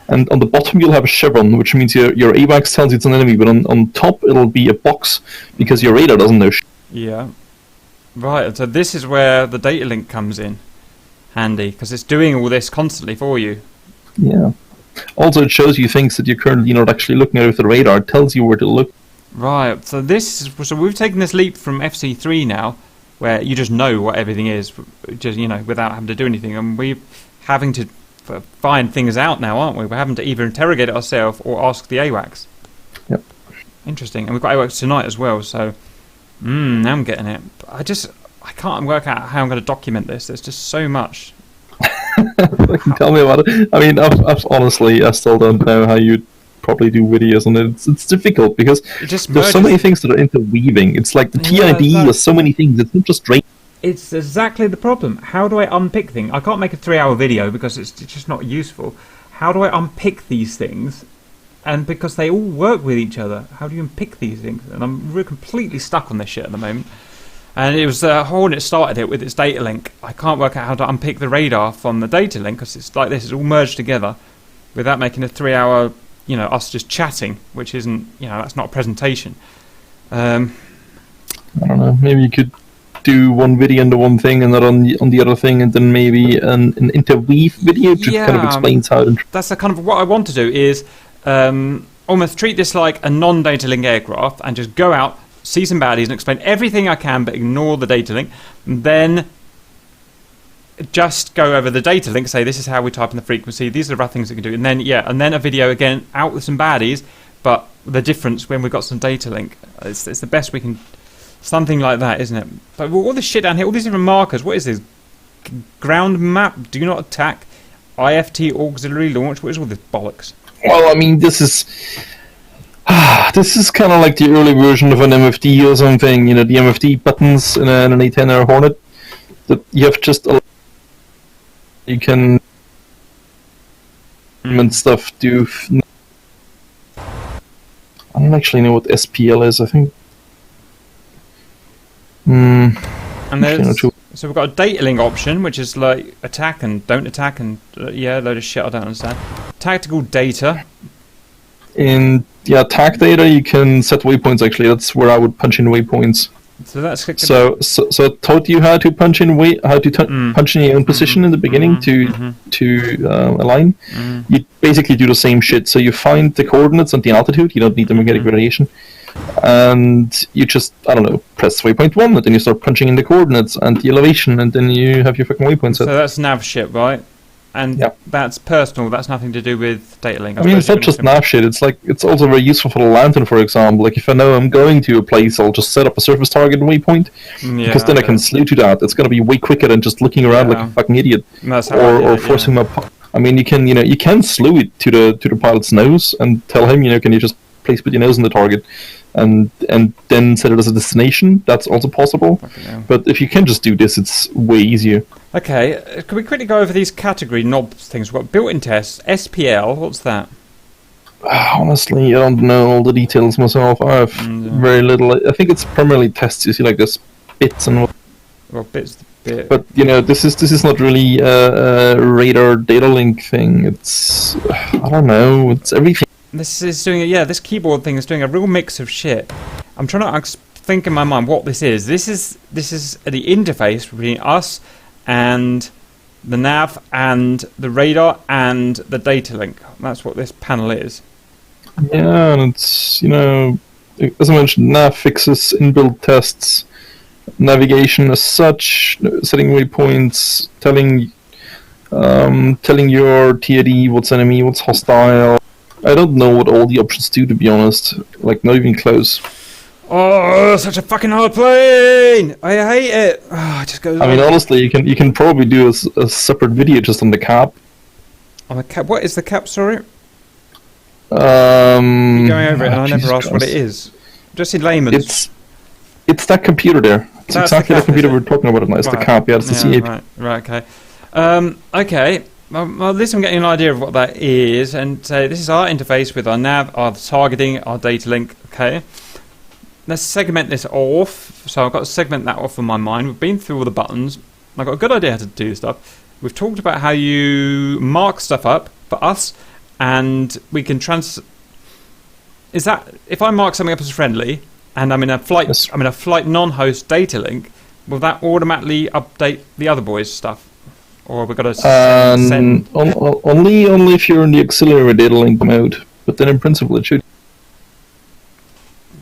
And on the bottom you'll have a chevron, which means your AWACS tells you it's an enemy, but on top it'll be a box, because your radar doesn't know. Yeah. Right, so this is where the data link comes in handy, because it's doing all this constantly for you. Yeah. Also, it shows you things that you're currently not actually looking at with the radar. It tells you where to look. Right, so we've taken this leap from FC3 now, where you just know what everything is, just without having to do anything, and we're having to find things out now, aren't we? We're having to either interrogate it ourselves or ask the AWACS. Yep. Interesting, and we've got AWACS tonight as well, so now I'm getting it. I can't work out how I'm going to document this. There's just so much. Tell me about it. I mean, I've honestly, I still don't know how you'd probably do videos on it. It's difficult because there's so many things that are interweaving. It's like the TID, there's so many things. It's not just straight. It's exactly the problem. How do I unpick things? I can't make a 3-hour video because it's just not useful. How do I unpick these things? And because they all work with each other, how do you unpick these things? And I'm completely stuck on this shit at the moment. And it was Hornet started it with its data link. I can't work out how to unpick the radar from the data link because it's like this. It's all merged together without making a 3-hour, us just chatting, which isn't, that's not a presentation. I don't know. Maybe you could do one video on the one thing and not on the other thing, and then maybe an interweave video to kind of explains how. That's the kind of what I want to do is almost treat this like a non-data link aircraft and just go out, see some baddies, and explain everything I can, but ignore the data link. And then just go over the data link, say this is how we type in the frequency. These are the rough things we can do, and then a video again out with some baddies, but the difference when we've got some data link. It's the best we can. Something like that, isn't it? But all this shit down here, all these different markers. What is this? Ground map, do not attack, IFT auxiliary launch. What is all this bollocks? Well, I mean, this is kind of like the early version of an MFD or something. The MFD buttons in an A10 or Hornet that you have just you can and stuff do. I don't actually know what SPL is. I think. And so we've got a data link option, which is like attack and don't attack and a load of shit I don't understand. Tactical data. In attack data, you can set waypoints. Actually, that's where I would punch in waypoints. So that's so it taught you how to punch in punch in your own position in the beginning to align. You basically do the same shit. So you find the coordinates and the altitude. You don't need the magnetic radiation. And you just, press waypoint 1, and then you start punching in the coordinates and the elevation, and then you have your fucking waypoint set. So that's nav shit, right? And that's personal, that's nothing to do with data link. I mean, it's not just nav shit, it's also very useful for the lantern, for example. Like, if I know I'm going to a place, I'll just set up a surface target waypoint, because then I can salute to that. It's going to be way quicker than just looking around like a fucking idiot. Or forcing my... I mean, you can slew it to the pilot's nose and tell him, can you just place with your nose on the target and then set it as a destination. That's also possible. But if you can just do this, it's way easier. Okay, can we quickly go over these category knob things? We've got built-in tests, SPL, what's that? Honestly, I don't know all the details myself. I have very little. I think it's primarily tests. You see, like this bits and. Well, bits. But this is not really a radar data link thing. It's I don't know. It's everything. This is doing this keyboard thing is doing a real mix of shit. I'm trying to think in my mind what this is. This is the interface between us and the nav and the radar and the data link. That's what this panel is. Yeah, and it's as I mentioned, nav fixes, inbuilt tests, navigation as such, setting waypoints, telling your TID what's enemy, what's hostile. I don't know what all the options do, to be honest. Like, not even close. Oh, such a fucking hard plane! I hate it. Oh, it just goes. I mean, honestly, you can probably do a separate video just on the cap. On the cap? What is the cap? Sorry. You're going over it, and I never asked what it is. Just in layman's. It's that computer there. It's exactly the computer we're talking about now. It's the cap. Yeah, it's the C8. Right. Okay. Okay. Well, at least I'm getting an idea of what that is, and this is our interface with our nav, our targeting, our data link. Okay, let's segment this off. So I've got to segment that off in my mind. We've been through all the buttons. I've got a good idea how to do stuff. We've talked about how you mark stuff up for us, and we can Is that if I mark something up as friendly, and I'm in a flight, non-host data link, will that automatically update the other boys' stuff? Or we've got to send... Only if you're in the auxiliary data link mode. But then in principle it should.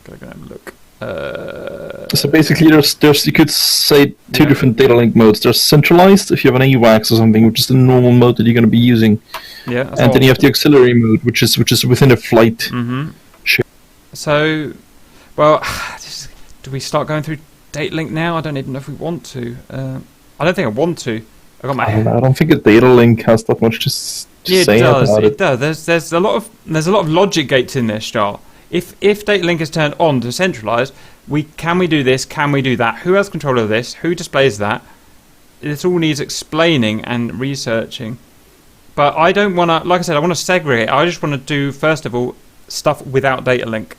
Okay, go have a look. So basically there's you could say two different data link modes. There's centralized if you have an AWACS or something, which is the normal mode that you're going to be using. Yeah. And then you have the auxiliary mode, which is within a flight. Mm-hmm. So, well, do we start going through data link now? I don't even know if we want to. I don't think I want to. I don't think a data link has that much to say about it. It does. There's a lot of logic gates in there, Stahl. if data link is turned on to centralized, can we do this? Can we do that? Who has control of this? Who displays that? This all needs explaining and researching. But I don't want to, like I said, I want to segregate. I just want to do, first of all, stuff without data link.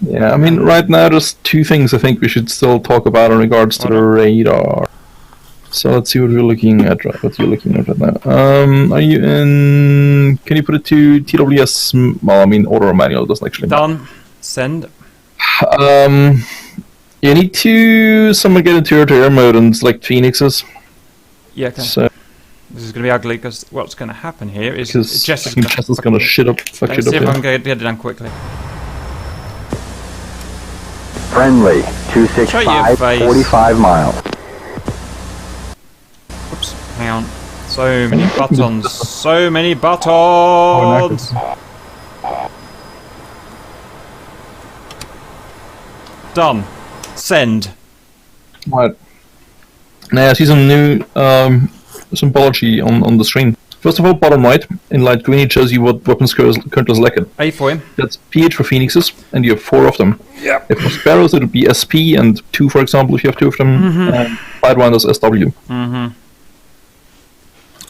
Yeah, I mean, right now there's two things I think we should still talk about in regards to the radar. So let's see what we're looking at. What you're looking at right now. Are you in? Can you put it to TWS? Well, I mean, auto or manual doesn't actually matter. Done. Send. You need to someone get into air mode and select Phoenixes. Yeah. Okay. So this is going to be ugly because what's going to happen here is Jess is going to fuck shit up. See if I can get it done quickly. Friendly, 265, 45 miles. Oops, hang on. So many buttons. So many buttons. Done. Send. Right. Now I see some new symbology on the screen. First of all, bottom right, in light green, it shows you what weapons currently selected. A for him. That's PH for Phoenixes, and you have 4 of them. Yep. If for Sparrows, it would be SP and 2, for example, if you have 2 of them, and Sidewinders SW.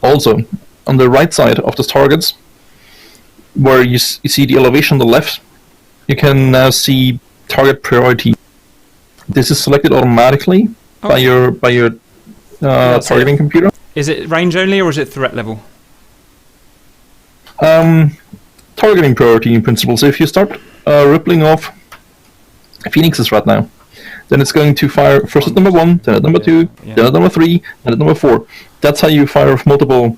Also, on the right side of the targets, where you see the elevation on the left, you can now see target priority. This is selected automatically by your targeting computer. Is it range only or is it threat level? Targeting priority in principle. So if you start rippling off Phoenixes right now, then it's going to fire first at number 1, then at number 2, then at number 3, then at number 4. That's how you fire off multiple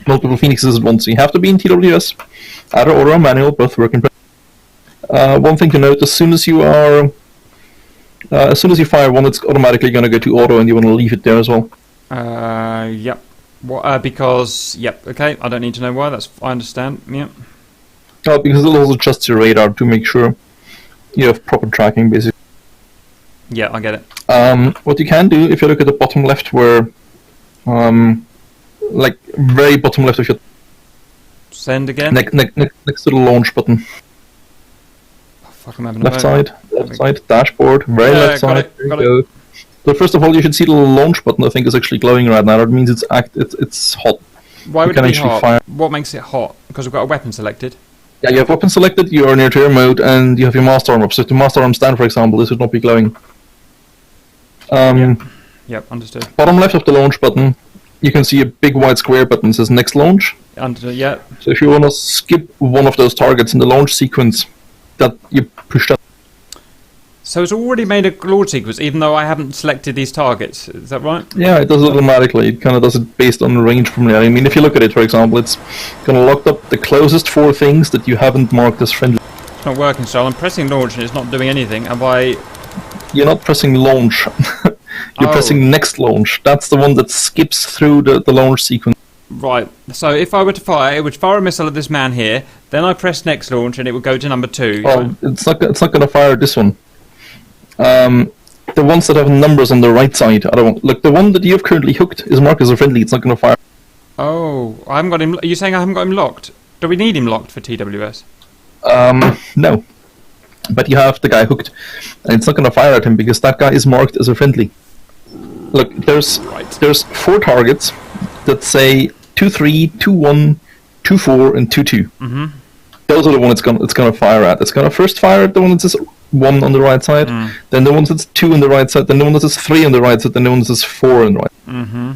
Phoenixes at once. So you have to be in TWS, either auto or manual, both work in. One thing to note: as soon as you fire one, it's automatically going to go to auto, and you want to leave it there as well. Yep. Because yep. Okay, I don't need to know why. I understand. Yep. Because it'll also adjust your radar to make sure you have proper tracking, basically. Yeah, I get it. What you can do, if you look at the bottom left, where, like very bottom left of your send again. Next to the launch button. Oh, fuck, I'm having left side, dashboard, very left side. Got it. So first of all, you should see the launch button. I think is actually glowing right now. That means it's hot. Why would it be hot? Fire. What makes it hot? Because we've got a weapon selected. Yeah, you have weapon selected. You are in air mode, and you have your master arm up. So if the master arm stand, for example, this would not be glowing. Yep, understood. Bottom left of the launch button, you can see a big white square button that says next launch. Yeah. So if you want to skip one of those targets in the launch sequence, that you push that. So it's already made a launch sequence, even though I haven't selected these targets. Is that right? Yeah, it does it automatically. It kind of does it based on the range from there. I mean, if you look at it, for example, it's going to lock up the closest 4 things that you haven't marked as friendly. It's not working, so I'm pressing launch and it's not doing anything. Have I... You're not pressing launch. You're pressing next launch. That's the one that skips through the launch sequence. Right. So if I were to fire, it would fire a missile at this man here. Then I press next launch and it would go to number 2. Oh, it's not going to fire this one. The ones that have numbers on the right side are the one. Look, the one that you have currently hooked is marked as a friendly. It's not going to fire. Oh, I haven't got him. Are you saying I haven't got him locked? Do we need him locked for TWS? No. But you have the guy hooked, and it's not going to fire at him because that guy is marked as a friendly. Look, there's 4 targets that say 2-3, 2-1, 2-4, and 2-2. Mm-hmm. Those are the ones it's going to fire at. It's going to first fire at the one that says 1 on the right side, then the one that says 2 on the right side, then the one that says 3 on the right side, then the one that says 4 on the right. Mm-hmm.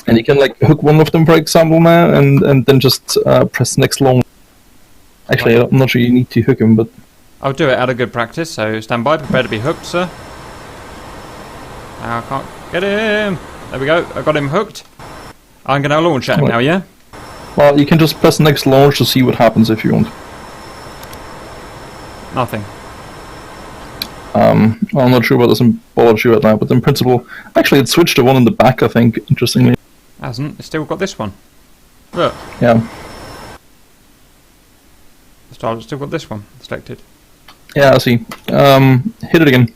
And you can like hook one of them, for example, now, and then just press next long. Actually, I'm not sure you need to hook him, but I'll do it out of good practice. So stand by, prepare to be hooked, sir. I can't get him. There we go. I got him hooked. I'm going to launch at him now. Yeah. Well, you can just press next launch to see what happens if you want. Nothing. I'm not sure what the symbology right now, but in principle, actually, it switched to one in the back. I think, interestingly. Hasn't. It's still got this one. Look. Yeah. Stahl still got this one selected. Yeah, I see. Hit it again.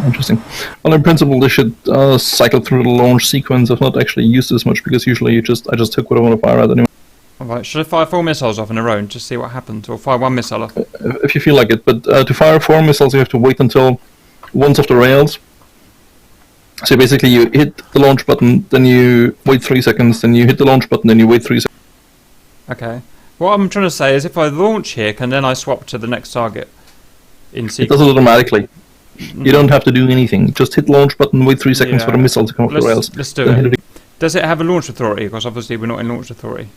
Interesting. Well, in principle, they should cycle through the launch sequence. I've not actually used this much because usually I just hook what I want to fire at anyway. Alright, should I fire 4 missiles off in a row and just see what happens? Or fire 1 missile off? If you feel like it, but to fire 4 missiles, you have to wait until one's off the rails. So basically, you hit the launch button, then you wait 3 seconds, then you hit the launch button, then you wait 3 seconds. Okay. What I'm trying to say is if I launch here, can then I swap to the next target in sequence? It does it automatically. You don't have to do anything. Just hit the launch button, wait 3 seconds for the missile to come off the rails. Let's do it. Does it have a launch authority? Because obviously we're not in launch authority.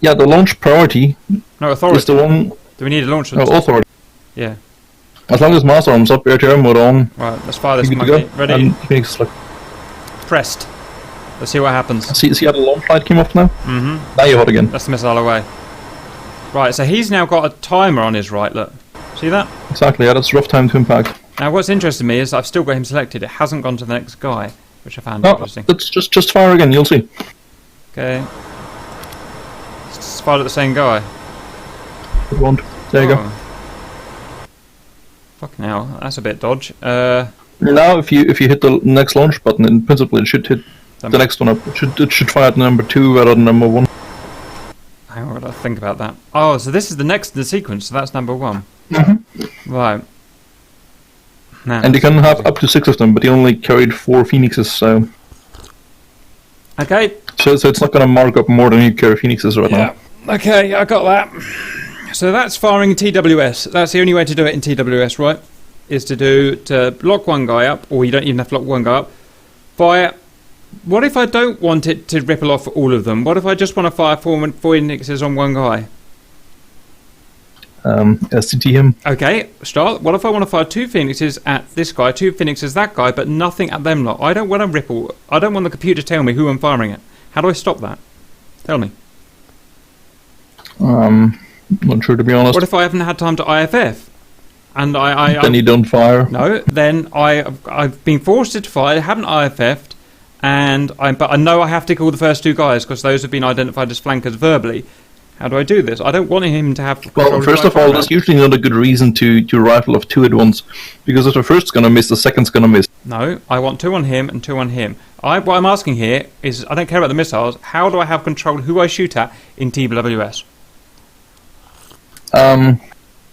Yeah, the launch priority no, authority. is the one... Do we need a launch authority? Oh, authority. Yeah. As long as mass arms up, air mode on. Right, let's fire this monkey. monkey. Ready? Pressed. Let's see what happens. See how the launch light came off now? Mm-hmm. Now you're hot again. That's the missile away. Right, so he's now got a timer on his right, look. See that? Exactly, yeah, that's rough time to impact. Now what's interesting me is I've still got him selected. It hasn't gone to the next guy, which I found No, interesting. that's just fire again, you'll see. Okay. Just fired at the same guy. It won't. There you go. Fucking hell, that's a bit dodge. Now if you hit the next launch button, in principle it should hit the next one up. It should fire at number 2 rather than number 1. Hang on, I've got to think about that. Oh, so this is the next in the sequence, so that's number 1. Right. Now, and you can have up to 6 of them, but you only carried 4 Phoenixes, so... Okay. So it's not going to mark up more than you carry Phoenixes right now. Okay, I got that. So that's firing TWS. That's the only way to do it in TWS, right? Is to lock one guy up, or you don't even have to lock one guy up. Fire. What if I don't want it to ripple off all of them? What if I just want to fire 4 Phoenixes on one guy? STT him. Okay, start. What if I want to fire 2 Phoenixes at this guy, 2 Phoenixes that guy, but nothing at them lot? I don't want to ripple. I don't want the computer to tell me who I'm firing at. How do I stop that? Tell me. Not sure, to be honest. What if I haven't had time to IFF? And then you don't fire. No, then I've been forced to fire, haven't IFF'd, but I know I have to kill the first 2 guys because those have been identified as flankers verbally. How do I do this? I don't want him to have... Well, first of all, that's usually not a good reason to rifle off 2 at once, because if the first's going to miss, the second's going to miss. No, I want 2 on him and 2 on him. What I'm asking here is, I don't care about the missiles, how do I have control who I shoot at in TWS? And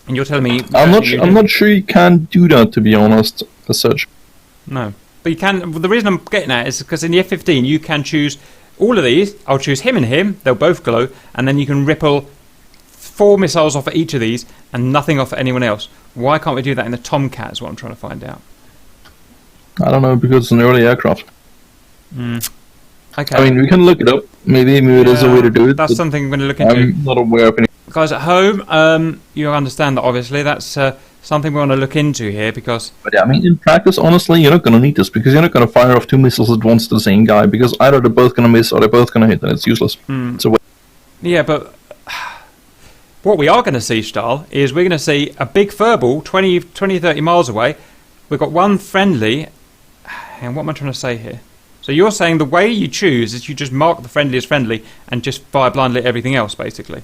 you're telling me... I'm not sure you can do that, to be honest, as such. No. But you can... The reason I'm getting at is because in the F-15 you can choose all of these. I'll choose him and him. They'll both glow. And then you can ripple 4 missiles off at each of these and nothing off at anyone else. Why can't we do that in the Tomcat is what I'm trying to find out. I don't know, because it's an early aircraft. Okay. I mean, we can look it up. Maybe it is a way to do it. That's something I'm going to look into. I'm not aware of any. Guys at home, you understand that obviously that's something we want to look into here because... But yeah, I mean, in practice, honestly, you're not going to need this because you're not going to fire off 2 missiles at once to the same guy because either they're both going to miss or they're both going to hit and it's useless. It's a way. Yeah, but what we are going to see, Stahl, is we're going to see a big furball 20, 30 miles away. We've got one friendly... And what am I trying to say here? So you're saying the way you choose is you just mark the friendly as friendly and just fire blindly at everything else, basically.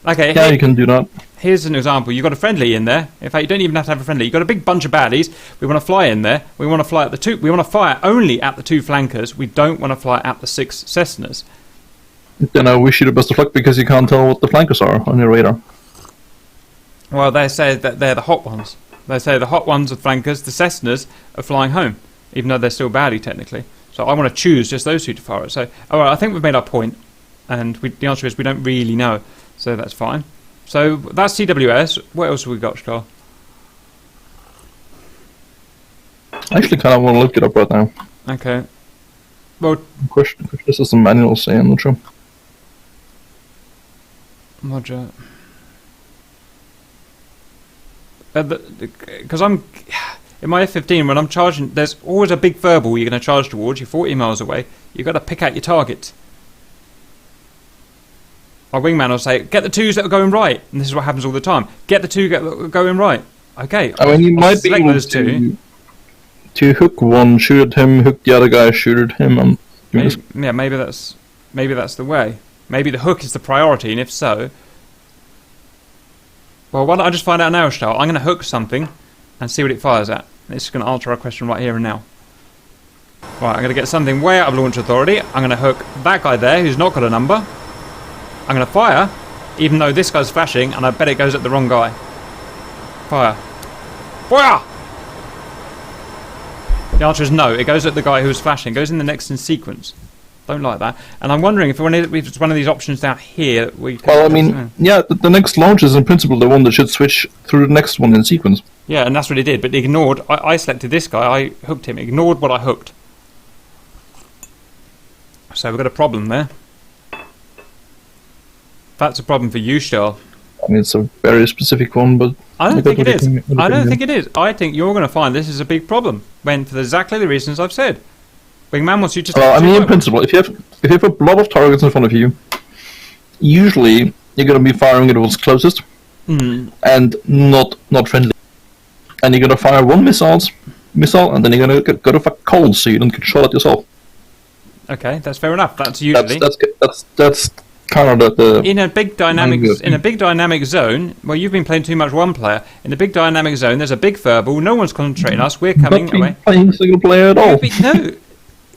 Okay. Yeah, you can do that. Here's an example. You've got a friendly in there. In fact, you don't even have to have a friendly. You've got a big bunch of baddies. We want to fly in there. We want to fly at the 2. We want to fire only at the 2 flankers. We don't want to fly at the 6 Cessnas. Then I wish you the best of luck because you can't tell what the flankers are on your radar. Well, they say that they're the hot ones. They say the hot ones are flankers. The Cessnas are flying home, even though they're still baddie technically. So I want to choose just those 2 to fire at. So, all right, I think we've made our point, and the answer is we don't really know. So that's fine. So that's TWS. What else have we got, Stahl? I actually kind of want to look it up right now. Okay. Well, question this is a manual say, I'm not sure. Roger. Because I'm in my F-15 when I'm charging, there's always a big furball you're going to charge towards. You're 40 miles away. You've got to pick out your targets. Our wingman will say, get the 2s that are going right. And this is what happens all the time. Get the 2 that are going right. Okay. I mean, you might be able to hook one, shoot at him, hook the other guy, shoot at him. Maybe that's the way. Maybe the hook is the priority, and if so... Well, why don't I just find out now, Stahl? I'm going to hook something and see what it fires at. It's going to answer our question right here and now. Right, I'm going to get something way out of launch authority. I'm going to hook that guy there who's not got a number. I'm going to fire, even though this guy's flashing, and I bet it goes at the wrong guy. Fire. Fire! The answer is no. It goes at the guy who's flashing. It goes in the next in sequence. Don't like that. And I'm wondering if it's one of these options down here. Well, I mean, yeah, the next launch is in principle the one that should switch through the next one in sequence. Yeah, and that's what it did. But it ignored. I selected this guy. I hooked him. Ignored what I hooked. So we've got a problem there. That's a problem for you, Stahl. I mean, it's a very specific one, but I don't think it is. I don't think it is. I think you're going to find this is a big problem. When for exactly the reasons I've said. Wingman wants you to. I mean, in principle, if you have a lot of targets in front of you, usually you're going to be firing at what's closest, and not friendly. And you're going to fire one missile, and then you're going to go to fuck cold, so you don't get shot at yourself. Okay, that's fair enough. That's usually that's kind of the in a big dynamic zone. Well, you've been playing too much one player. In a big dynamic zone, there's a big furball. No one's concentrating us. We're coming away. Playing single player at all. No,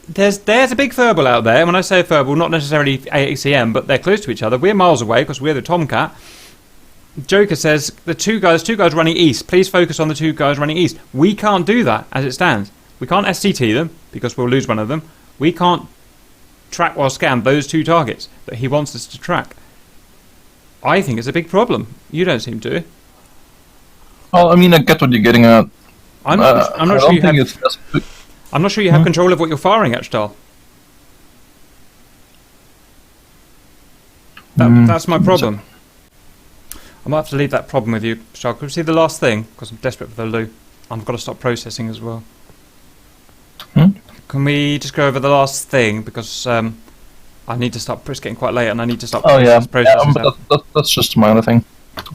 there's a big furball out there. When I say furball, not necessarily AXEM, but they're close to each other. We're miles away because we're the Tomcat. Joker says the two guys running east. Please focus on the two guys running east. We can't do that as it stands. We can't SCT them because we'll lose one of them. We can't track or scan those two targets that he wants us to track. I think it's a big problem. You don't seem to. Well, I mean, I get what you're getting at. I'm not sure you have control of what you're firing at, Stahl. That's my problem. I might have to leave that problem with you, Stahl. Could we see the last thing? Because I'm desperate for the loo. I've got to stop processing as well. Can we just go over the last thing? Because I need to start. It's getting quite late, and I need to start processing. That's just a minor thing.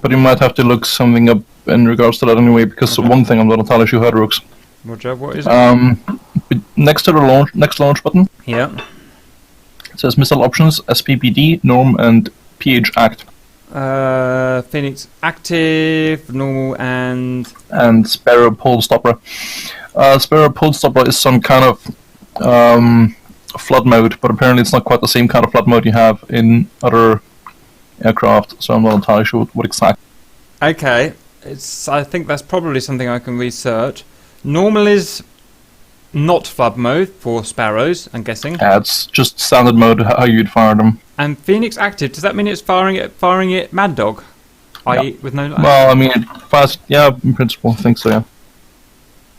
But you might have to look something up in regards to that anyway, because one thing I'm not entirely sure how it works. Roger, what is it? Next to the next launch button. Yeah. It says missile options, SPPD, norm, and PH act. Phoenix active, normal, and Sparrow pole stopper. Sparrow pole stopper is some kind of flood mode, but apparently it's not quite the same kind of flood mode you have in other aircraft, so I'm not entirely sure what exactly. Okay, I think that's probably something I can research. Normal is not flood mode for Sparrows, I'm guessing. Yeah, it's just standard mode, how you'd fire them. And Phoenix active, does that mean it's firing it Mad Dog? I.e. with no... Well, I mean, in principle, I think so, yeah.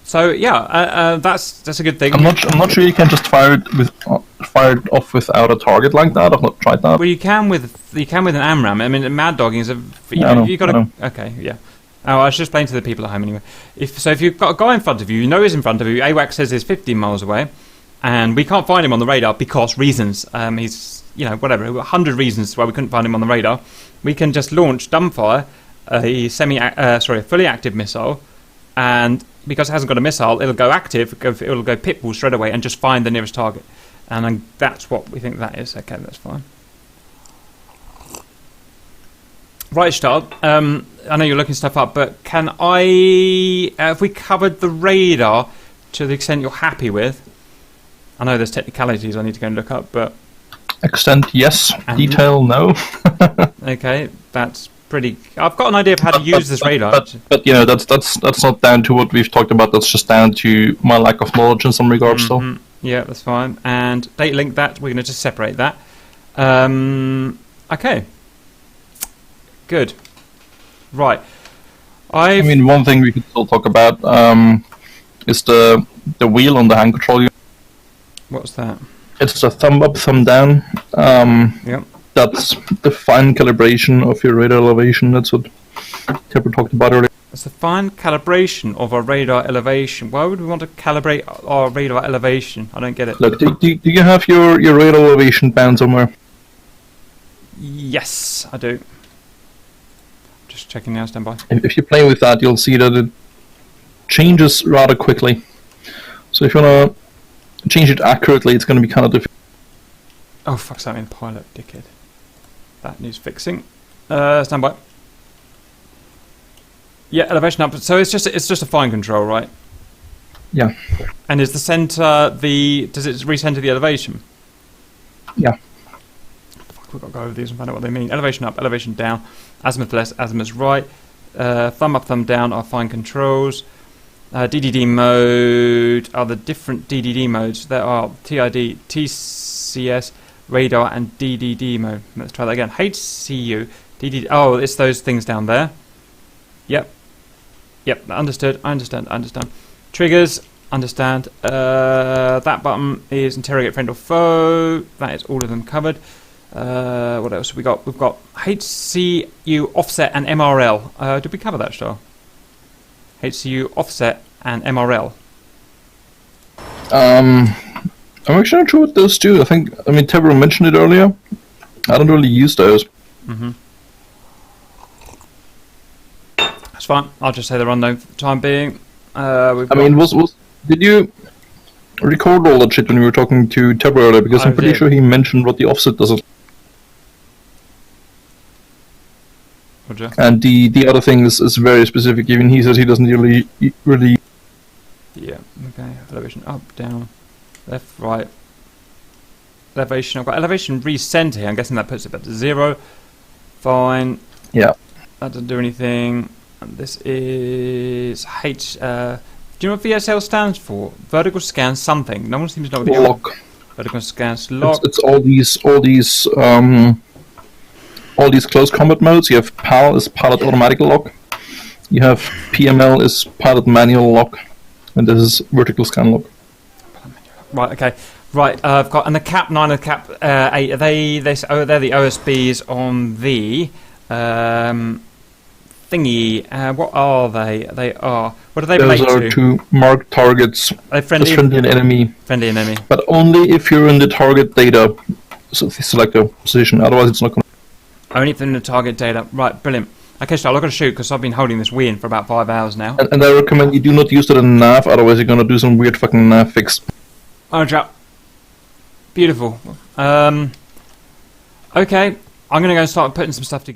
So yeah, that's a good thing. I'm not sure you can just fire it off without a target like that. I've not tried that. Well, you can with an AMRAM. I mean, Mad Dogging is you got to. Okay, yeah. Oh, I was just explaining to the people at home anyway. If you've got a guy in front of you, you know he's in front of you. AWACS says he's 15 miles away, and we can't find him on the radar because reasons. He's whatever 100 reasons why we couldn't find him on the radar. We can just launch dumbfire a fully active missile, and because it hasn't got a missile, it'll go active, it'll go pitbull straight away and just find the nearest target. And that's what we think that is. Okay, that's fine. Right, Stahl, I know you're looking stuff up, but can if we covered the radar to the extent you're happy with, I know there's technicalities I need to go and look up, but... Extent, yes. Detail, no. Okay, that's... I've got an idea of how to use this radar. But that's not down to what we've talked about. That's just down to my lack of knowledge in some regards. So yeah, that's fine. And data link that we're going to just separate that. Okay. Good. Right. I mean, one thing we could still talk about is the wheel on the hand control unit. What's that? It's a thumb up, thumb down. Yep. That's the fine calibration of your radar elevation. That's what Tepper talked about earlier. It's the fine calibration of our radar elevation. Why would we want to calibrate our radar elevation? I don't get it. Look, do you have your radar elevation band somewhere? Yes, I do. Just checking now, stand by. If you're playing with that, you'll see that it changes rather quickly. So if you want to change it accurately, it's going to be kind of difficult. Oh, fuck's that, in pilot, dickhead. That needs fixing. Stand by. Yeah, elevation up. So it's just a fine control, right? Yeah. And is the center does it recenter the elevation? Yeah. Fuck, We've got to go over these and find out what they mean. Elevation up, elevation down, azimuth left, azimuth right. Thumb up, thumb down are fine controls. DDD mode are the different DDD modes. There are TID, TCS, radar, and DDD mode. Let's try that again. HCU, DDD. Oh, it's those things down there. Yep. Yep, understood. I understand. Triggers, understand. That button is interrogate friend or foe. That is all of them covered. What else have we got? We've got HCU offset and MRL. Did we cover that, Stahl? HCU offset and MRL. I'm actually not sure what those do. I mean, Tevro mentioned it earlier. I don't really use those. That's fine. I'll just say they're unknown for the time being. Did you record all that shit when you were talking to Tevro earlier? Because I'm pretty sure he mentioned what the offset does. Roger. And the other thing is very specific. Even he says he doesn't really. Yeah. Okay. Elevation up, down, left, right. Elevation. I've got elevation recenter here. I'm guessing that puts it back to 0. Fine. Yeah. That doesn't do anything. And this is H. Do you know what VSL stands for? Vertical scan something. No one seems to know what the lock. Vertical scans lock. It's all these close combat modes. You have PAL is pilot automatic lock. You have PML is pilot manual lock, and this is vertical scan lock. Right. Okay. Right. I've got and the Cap 9 and the Cap 8. Are they're the OSBs on the thingy. What are they? They are. What do they relate to? Those are two marked targets. Are they friendly? As friendly and enemy. Friendly and enemy. But only if you're in the target data. So select a position. Otherwise, it's not going to. Only if in the target data. Right. Brilliant. Okay, so I've got to shoot because I've been holding this Wii in for about 5 hours now. And I recommend you do not use it in nav. Otherwise, you're going to do some weird fucking nav fix. Oh, chap. Beautiful. Okay. I'm going to go and start putting some stuff together.